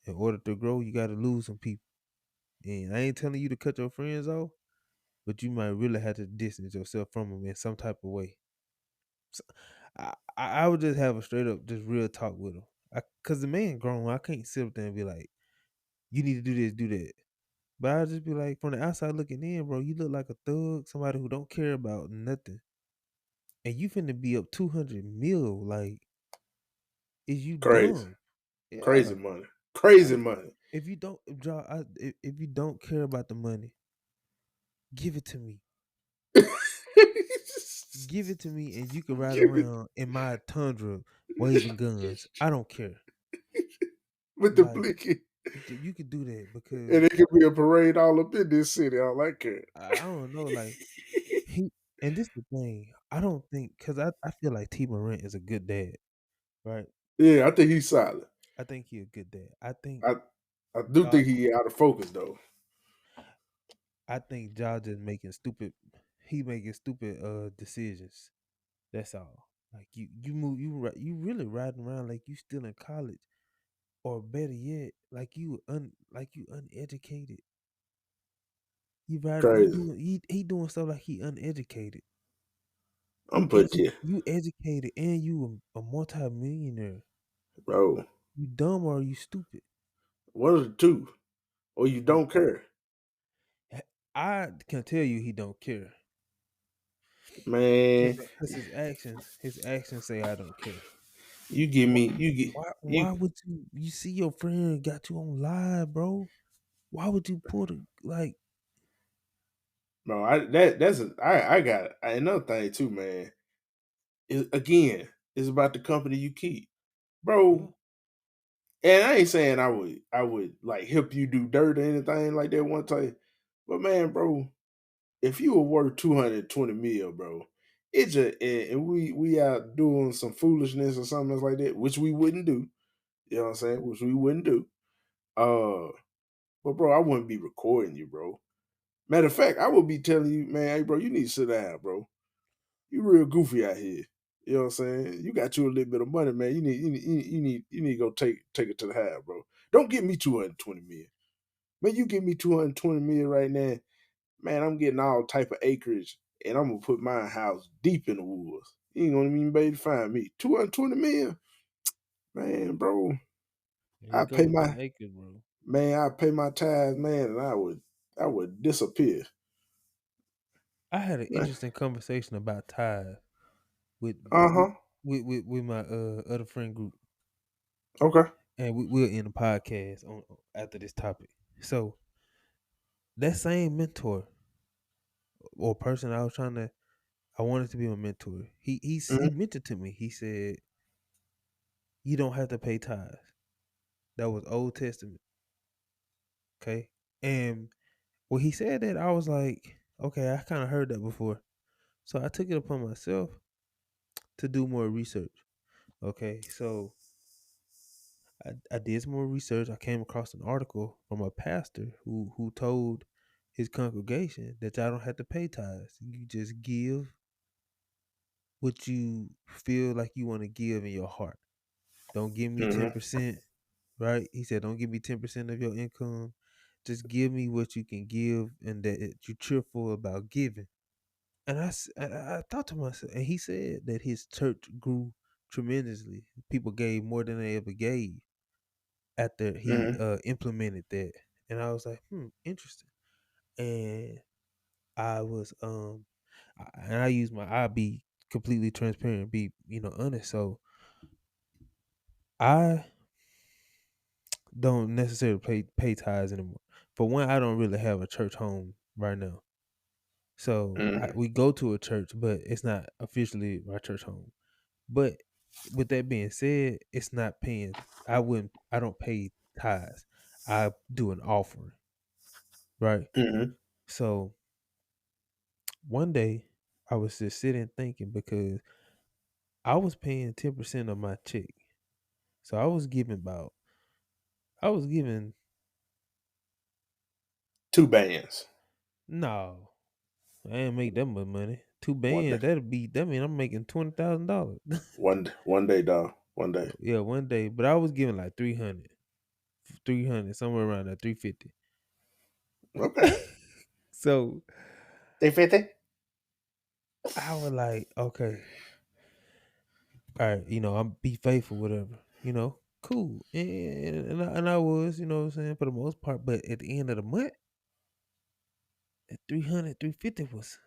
in order to grow, you got to lose some people. And I ain't telling you to cut your friends off, but you might really have to distance yourself from them in some type of way. So, I would just have a straight up, just real talk with him. Cause the man grown, I can't sit up there and be like, "You need to do this, do that." But I'll just be like, from the outside looking in, bro, you look like a thug, somebody who don't care about nothing, and you finna be up 200 mil. Like, is you Crazy, dumb? Yeah. crazy money, crazy Like, money. if you don't, if you don't care about the money, give it to me. Give it to me, and you can ride Give it around in my Tundra waving guns. I don't care. with the Like, blicky, you could do that and because it could be a parade all up in this city. All I care. I don't know. Like he, and this the thing. I don't think because I feel like T Morant is a good dad, right? Yeah, I think he's solid. I think he a good dad. I I do Ja, think he out of focus though. I think Ja just making stupid. He making stupid decisions. That's all. Like you really riding around like you still in college, or better yet, like like you uneducated. You Crazy. doing he doing stuff like he uneducated. I'm put you, You educated and you a multi-millionaire. bro. You dumb or you stupid? One of the two, or you Like don't care, I can tell you he don't care. man. Cause his actions say I don't care. You give Why me, you get you. why would you see your friend got you on live, bro? Why would you pull the like No, I got another thing too, man. Again, it's about the company you keep, yeah, bro. And I ain't saying I would like help you do dirt or anything like that one time, but man, bro, if you were worth 220 mil, bro, it just and we out doing some foolishness or something else like that, which we wouldn't do. You know what I'm saying? Which we wouldn't do. Uh, but bro, I wouldn't be recording you, bro. Matter of fact, I would be telling you, man, hey, bro, you need to sit down, bro. You real goofy out here. You know what I'm saying? You got you a little bit of money, man. You need to go take it to the house, bro. Don't give me 220 million. Man, you give me 220 million right now, man, I'm getting all type of acreage and I'm gonna put my house deep in the woods. You ain't gonna even be able to find me. 220 million? Man, bro. here you I go pay with them my acres, bro. I pay my tithes, man, and I would disappear. I had an Man. interesting conversation about tithe with Uh-huh. with my other friend group, Okay. and we'll end the podcast on after this topic. So that same mentor or person I wanted to be my mentor. He Hmm. mentioned to me. He said, "You don't have to pay tithes." That was Old Testament, okay? And when he said that, I was like, "Okay, I kind of heard that before." So I took it upon myself to do more research. Okay, so I did some more research. I came across an article from a pastor who told his congregation that y'all don't have to pay tithes. You just give what you feel like you want to give in your heart. Don't give me Mm-hmm. 10%, right? He said, don't give me 10% of your income. Just give me what you can give and that you're cheerful about giving. And I thought to myself, and he said that his church grew tremendously. People gave more than they ever gave after he Mm-hmm. implemented that. And I was like, interesting. And I was and I'll be completely transparent, be honest. So I don't necessarily pay tithes anymore. For one, I don't really have a church home right now. So Mm-hmm. we go to a church, but it's not officially my church home. But with that being said, it's not paying. I don't pay tithes. I do an offering, right? Mm-hmm. So one day I was just sitting thinking because I was paying 10% of my check. So I was giving Two bands. no, I ain't make that much money. Two One day. bands, that mean I'm making $20,000. One day, dog. One day. Yeah, one day. But I was giving like 300, somewhere around that 350. Okay. So 350. I was like, okay, all right, I'm be faithful, whatever, cool. And I was, what I'm saying, for the most part. But at the end of the month, that 300, 350 was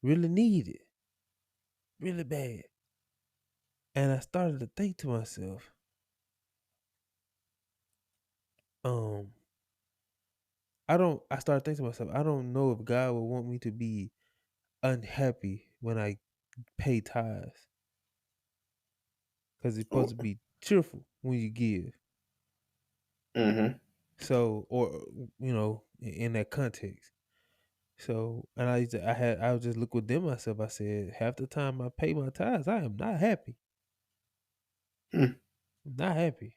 really needed, really bad. And I started to think to myself, um, I started thinking to myself, I don't know if God would want me to be unhappy when I pay tithes. Because it's supposed to be cheerful when you give. Mm-hmm. So, or, in that context. So, and I would just look within myself. I said, half the time I pay my tithes, I am not happy. Mm-hmm. I'm not happy.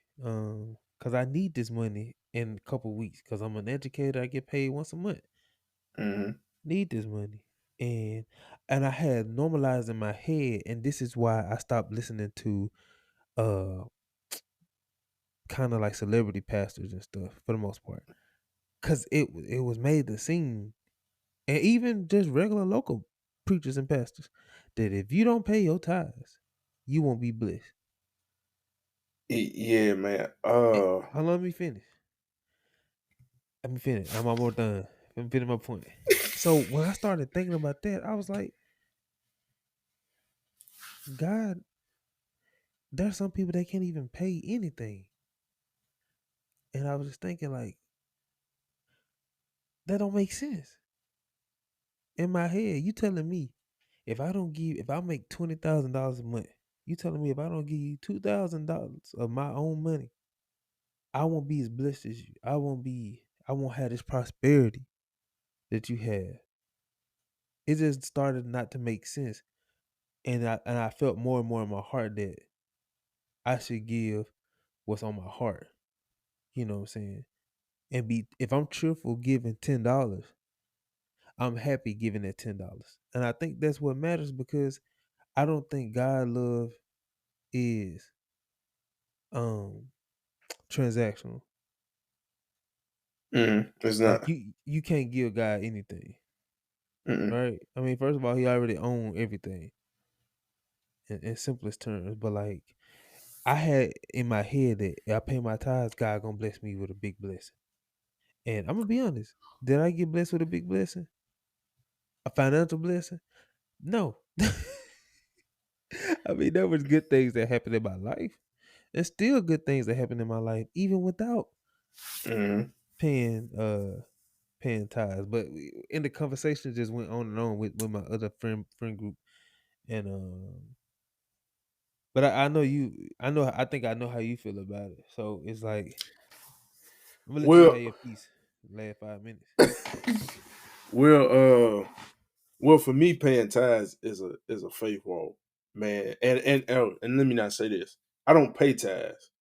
Cause I need this money in a couple weeks. Cause I'm an educator. I get paid once a month. Mm-hmm. Need this money. And I had normalized in my head, and this is why I stopped listening to uh kind of like celebrity pastors and stuff for the most part. Cause it was made to seem, and even just regular local preachers and pastors, that if you don't pay your tithes, you won't be blessed. Yeah, man. Hold on, let me finish. Let me finish. I'm almost done. Let me finish my point. So when I started thinking about that, I was like, God, there's some people that can't even pay anything. And I was just thinking like, that don't make sense. In my head, you telling me if I make $20,000 a month, you telling me if I don't give you $2,000 of my own money, I won't be as blessed as you. I won't have this prosperity that you have. It just started not to make sense. And I felt more and more in my heart that I should give what's on my heart. You know what I'm saying? And be if I'm cheerful giving $10, I'm happy giving that $10. And I think that's what matters because I don't think God love is transactional. Mm-hmm. It's Like not. you can't give God anything. Mm-mm. Right? I mean, first of all, he already owned everything in simplest terms. But like I had in my head that if I pay my tithes, God gonna bless me with a big blessing. And I'm gonna be honest. Did I get blessed with a big blessing? A financial blessing? No. I mean, there was good things that happened in my life. There's still good things that happen in my life, even without Mm-hmm. paying paying tithes. But in the conversation just went on and on with my other friend group. And but I know I think I know how you feel about it. So it's like I'm gonna let you Well, have your piece last 5 minutes. well, well, for me, paying tithes is a faith walk, man. And let me not say this. I don't pay tithes.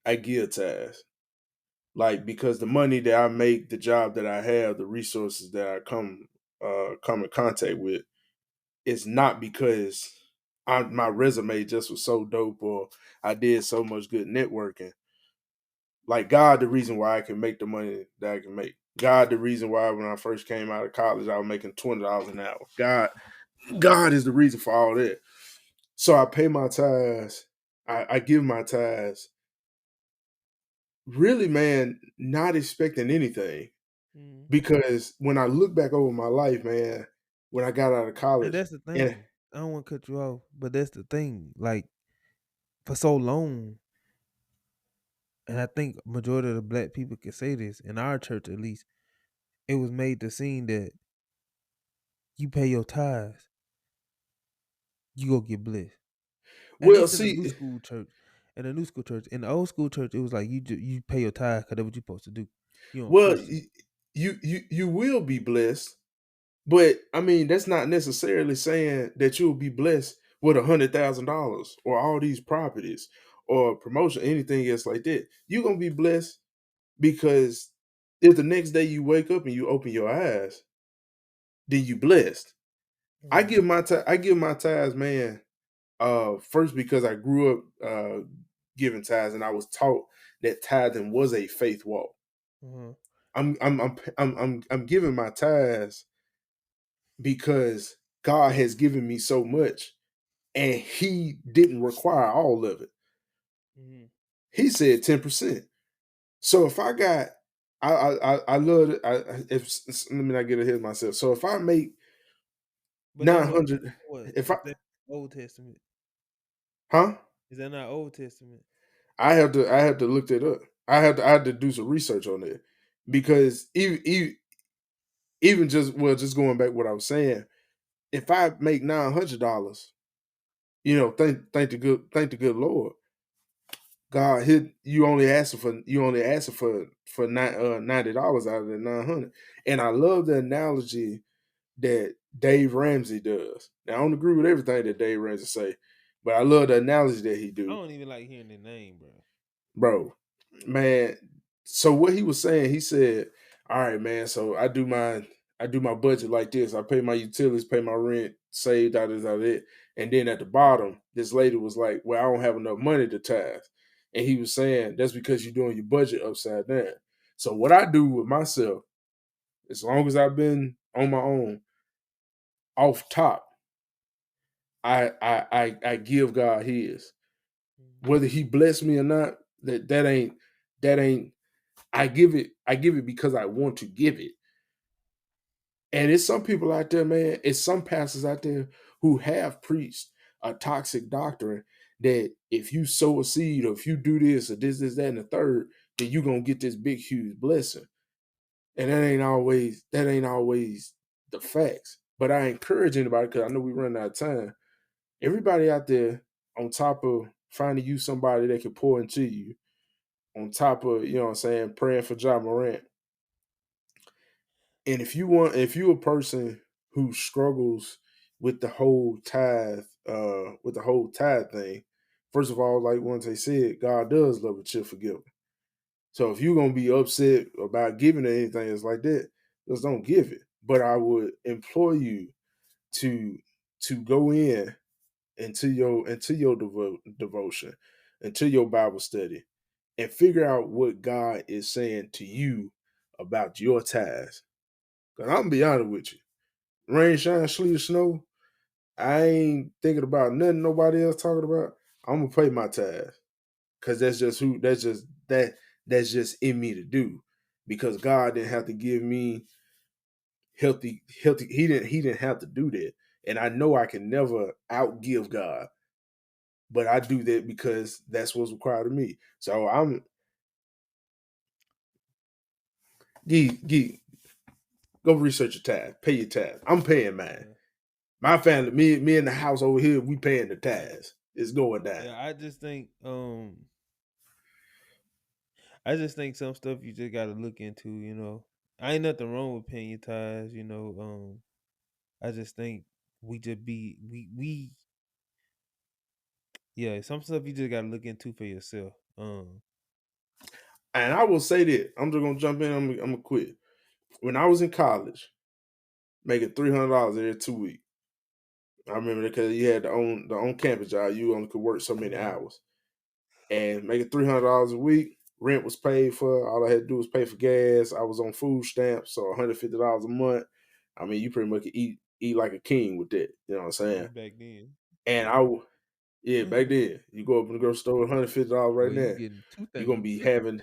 I give tithes. Like because the money that I make, the job that I have, the resources that I come in contact with, it's not because my resume just was so dope or I did so much good networking. Like God, the reason why I can make the money that I can make. God, the reason why when I first came out of college, I was making $20 an hour. God is the reason for all that. So I pay my tithes. I give my tithes. Really, man, not expecting anything. Mhm. Because when I look back over my life, man, when I got out of And college, that's the and thing. I don't want to cut you off, but that's the thing. Like for so long, and I think majority of the black people can say this in our church at least. It was made the scene that you pay your tithes, you go get blessed. And well, this in the see, new school church. In the new school church, in the old school church, it was like you pay your tithe because that's what you're supposed to do. You don't well, question it. you will be blessed, but I mean that's not necessarily saying that you'll be blessed with $100,000 or all these properties or promotion, anything else like that. You're gonna be blessed because if the next day you wake up and you open your eyes, then you blessed. Mhm. I give my tithes, man. First because I grew up giving tithes, and I was taught that tithing was a faith walk. Mhm. I'm giving my tithes because God has given me so much, and He didn't require all of it. Mhm. He said 10%. So if I got, I love it. If let me not get ahead of myself. So if I make But that 900, what if I, is that Old Testament? huh? Is that not Old Testament? I have to look that up. I had to do some research on it because even just well, just going back what I was saying, if I make $900, thank the good Lord, God hit you only asking for $90 out of the 900, and I love the analogy that Dave Ramsey does. Now I don't agree with everything that Dave Ramsey say, but I love the analogy that he I do, don't even like hearing the name, bro. bro. Man, so what he was saying, he said, "All right, man. So I do my budget like this. I pay my utilities, pay my rent, save that, and then at the bottom, this lady was like, "Well, I don't have enough money to tithe," and he was saying that's because you're doing your budget upside down. So what I do with myself, as long as I've been on my own, off top, I give God His, Mhm. whether He bless me or not. That ain't I give it because I want to give it. And it's some people out there, man, it's some pastors out there who have preached a toxic doctrine that if you sow a seed or if you do this or this, that, and the third, then you're gonna get this big, huge blessing. And that ain't always the facts. But I encourage anybody, because I know we run out of time. Everybody out there, on top of finding you somebody that can pour into you, on top of, you know what I'm saying, praying for Ja Morant. And if you're a person who struggles with the whole tithe thing, first of all, like once they said, God does love a cheerful giver. So if you're gonna be upset about giving or anything that's like that, just don't give it. But I would implore you to go in into your devotion, into your Bible study, and figure out what God is saying to you about your tithes. Cause I'm gonna be honest with you. Rain, shine, sleet, or snow, I ain't thinking about nothing nobody else talking about. I'm gonna pay my tithes. Cause that's just in me to do. Because God didn't have to give me healthy. He didn't have to do that. And I know I can never outgive God. But I do that because that's what's required of me. So I'm go research your tithe, pay your tithe. I'm paying mine. Yeah. My family, me and the house over here, we paying the tithes. It's going down. Yeah, I just think some stuff you just gotta look into. I ain't nothing wrong with paying your tithes. I just think we just be we yeah, some stuff you just gotta look into for yourself. And I will say that I'm just gonna jump in. I'm gonna quit. When I was in college, making $300 every 2 weeks. I remember that because you had the on campus job. You only could work so many Mhm. hours, and making $300 a week. Rent was paid for. All I had to do was pay for gas. I was on food stamps, so $150 a month. I mean, you pretty much could eat like a king with that. You know what I'm saying? Back then. And yeah, back then, you go up in the grocery store, $150 right Boy, you now. getting 2 You're gonna things. be having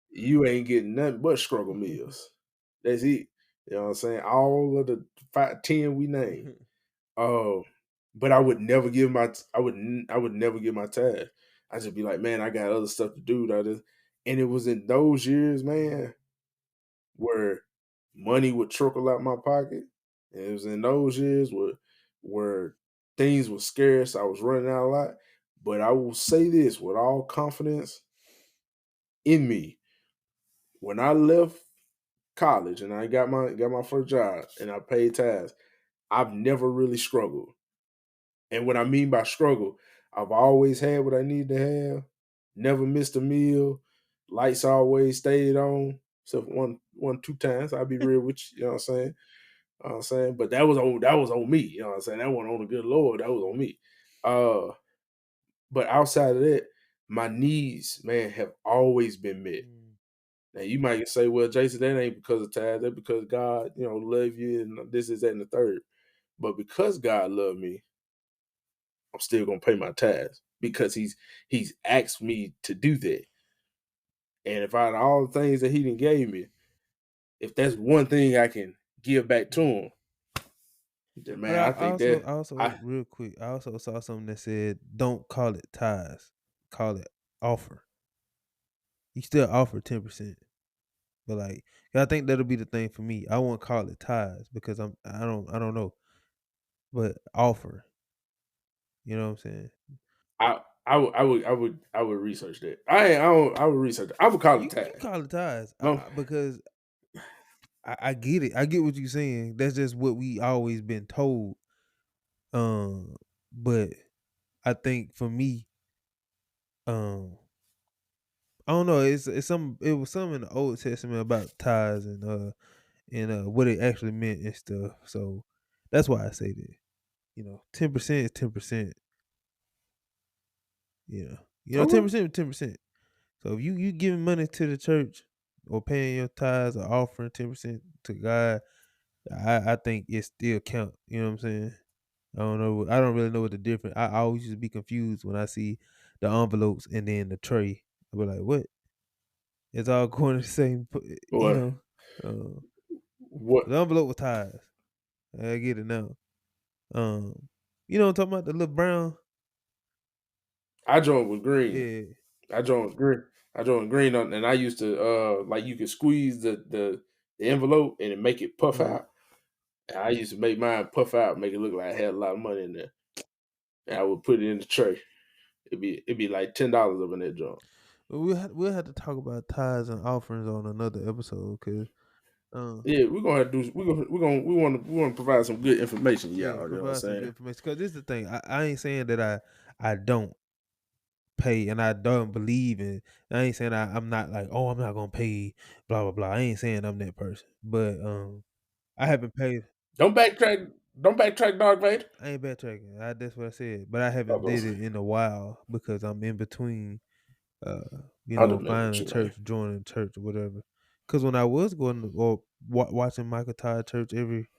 you ain't getting nothing but struggle meals. That's it. You know what I'm saying? All of the 5, 10 we named. Oh, but I would never give my I would never give my tag. I just be like, man, I got other stuff to do. And it was in those years, man, where money would trickle out my pocket. And it was in those years where things were scarce. I was running out a lot. But I will say this with all confidence in me. When I left college and I got my first job and I paid tax, I've never really struggled. And what I mean by struggle, I've always had what I need to have, never missed a meal, lights always stayed on, except one, 2 times. I'll be real with you, you know what I'm saying? You know what I'm saying? But that was on me, you know what I'm saying? That wasn't on the good Lord, that was on me. Uh but outside of that, my needs, man, have always been met. Mm. Now you might say, well, Jason, that ain't because of tithe, that's because God, love you and this is that and the third. But because God loved me, I'm still gonna pay my tithes because he's asked me to do that. And if out of all the things that he done gave me, if that's one thing I can give back to him, then But man, I I think also that also I real quick, I also saw something that said, "Don't call it ties, call it offer." You still offer 10%, but like I think that'll be the thing for me. I won't call it ties because I don't know, but offer. You know what I'm saying? I would research that. I would research it. I would call it You tithe. call it ties No, because I get it. I get what you're saying. That's just what we always been told. But I think for me, um, I don't know. It's some. It was some in the Old Testament about tithes and what it actually meant and stuff. So that's why I say that. 10% is 10%. Ten okay. percent is 10%. So if you giving money to the church or paying your tithes or offering 10% to God, I think it still count. You know what I'm saying? I don't know. I don't really know what the difference. I always used to be confused when I see the envelopes and then the tray. I be like, what? It's all going to the same. Boy, Uh, what the envelope with ties. I get it now. Um, what I'm talking about, the little brown. I joined with green. Yeah. I joined with green. I joined green on, and I used to like you could squeeze the envelope and it make it puff Uh-huh. out. And I used to make mine puff out, make it look like I had a lot of money in there. And I would put it in the tray. It'd be like $10 up in that joint. But we'll have to talk about tithes and offerings on another episode because Yeah, we're gonna have to do. We want to provide some good information, yeah, y'all. You know what I'm provide some good saying? information. Because this is the thing. I ain't saying that I don't pay and I don't believe in. I ain't saying I'm not like, oh, I'm not gonna pay, blah blah blah. I ain't saying I'm that person. But I haven't paid. Don't backtrack. Don't backtrack, Dark Vader. I ain't backtracking. That's what I said. But I I'm haven't gonna did say, it in a while because I'm in between uh, I don't know what finding a you mean. church, joining a church or whatever. Because when I was going to, or watching Michael Todd church every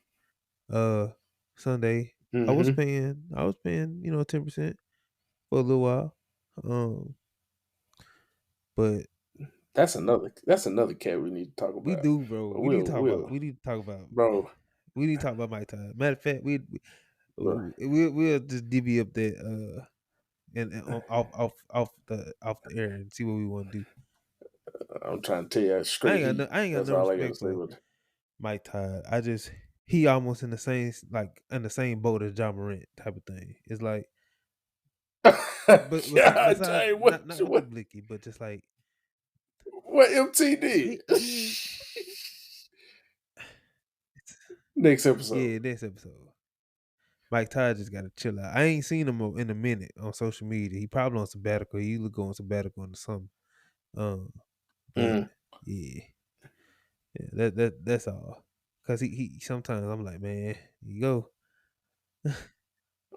uh Sunday, Hmm. I was paying 10% for a little while. But That's another cat we need to talk we about. do, bro. But we'll We need to talk about. bro, We need to talk about Mike Todd. Matter of fact, bro. we'll just divvy up that and off the air and see what we want to do. I'm trying to tell you straight heat. I ain't got That's no all I gotta respect say for with it. Mike Todd. He almost in the same in the same boat as Ja Morant type of thing. It's like, but God besides dang, not the what blicky, but just like what MT did? he ain't. Next episode. Yeah, next episode. Mike Todd just got to chill out. I ain't seen him in a minute on social media. He probably on sabbatical. He look on sabbatical or something. Um, But yeah, that's all. Cause he sometimes I'm like, man, you go,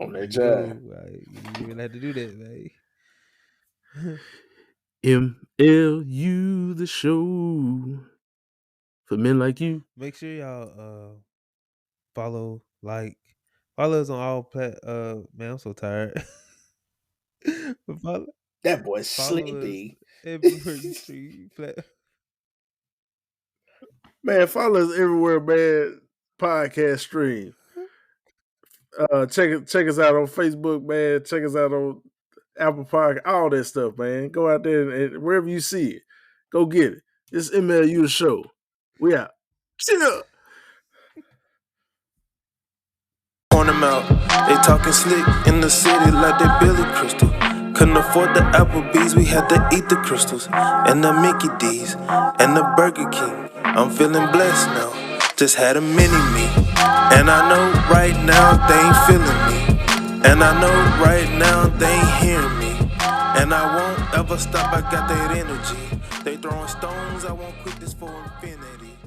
on that you jive. go, like, you even have to do that, man. MLU the show for men like you. Make sure y'all follow, follow us on all man, I'm so tired. But That boy's follow us sleepy. everywhere you stream Man, follow us everywhere, man. Podcast stream. Check us out on Facebook, man. Check us out on Apple Podcast, all that stuff, man. Go out there and wherever you see it, go get it. It's MLU the show. We out. Chill. On them out. They talking slick in the city like they Billy Crystal. Couldn't afford the Applebee's, we had to eat the crystals. And the Mickey D's, and the Burger King. I'm feeling blessed now, just had a mini-me. And I know right now they ain't feeling me. And I know right now they ain't hearing me. And I won't ever stop, I got that energy. They throwing stones, I won't quit this for infinity.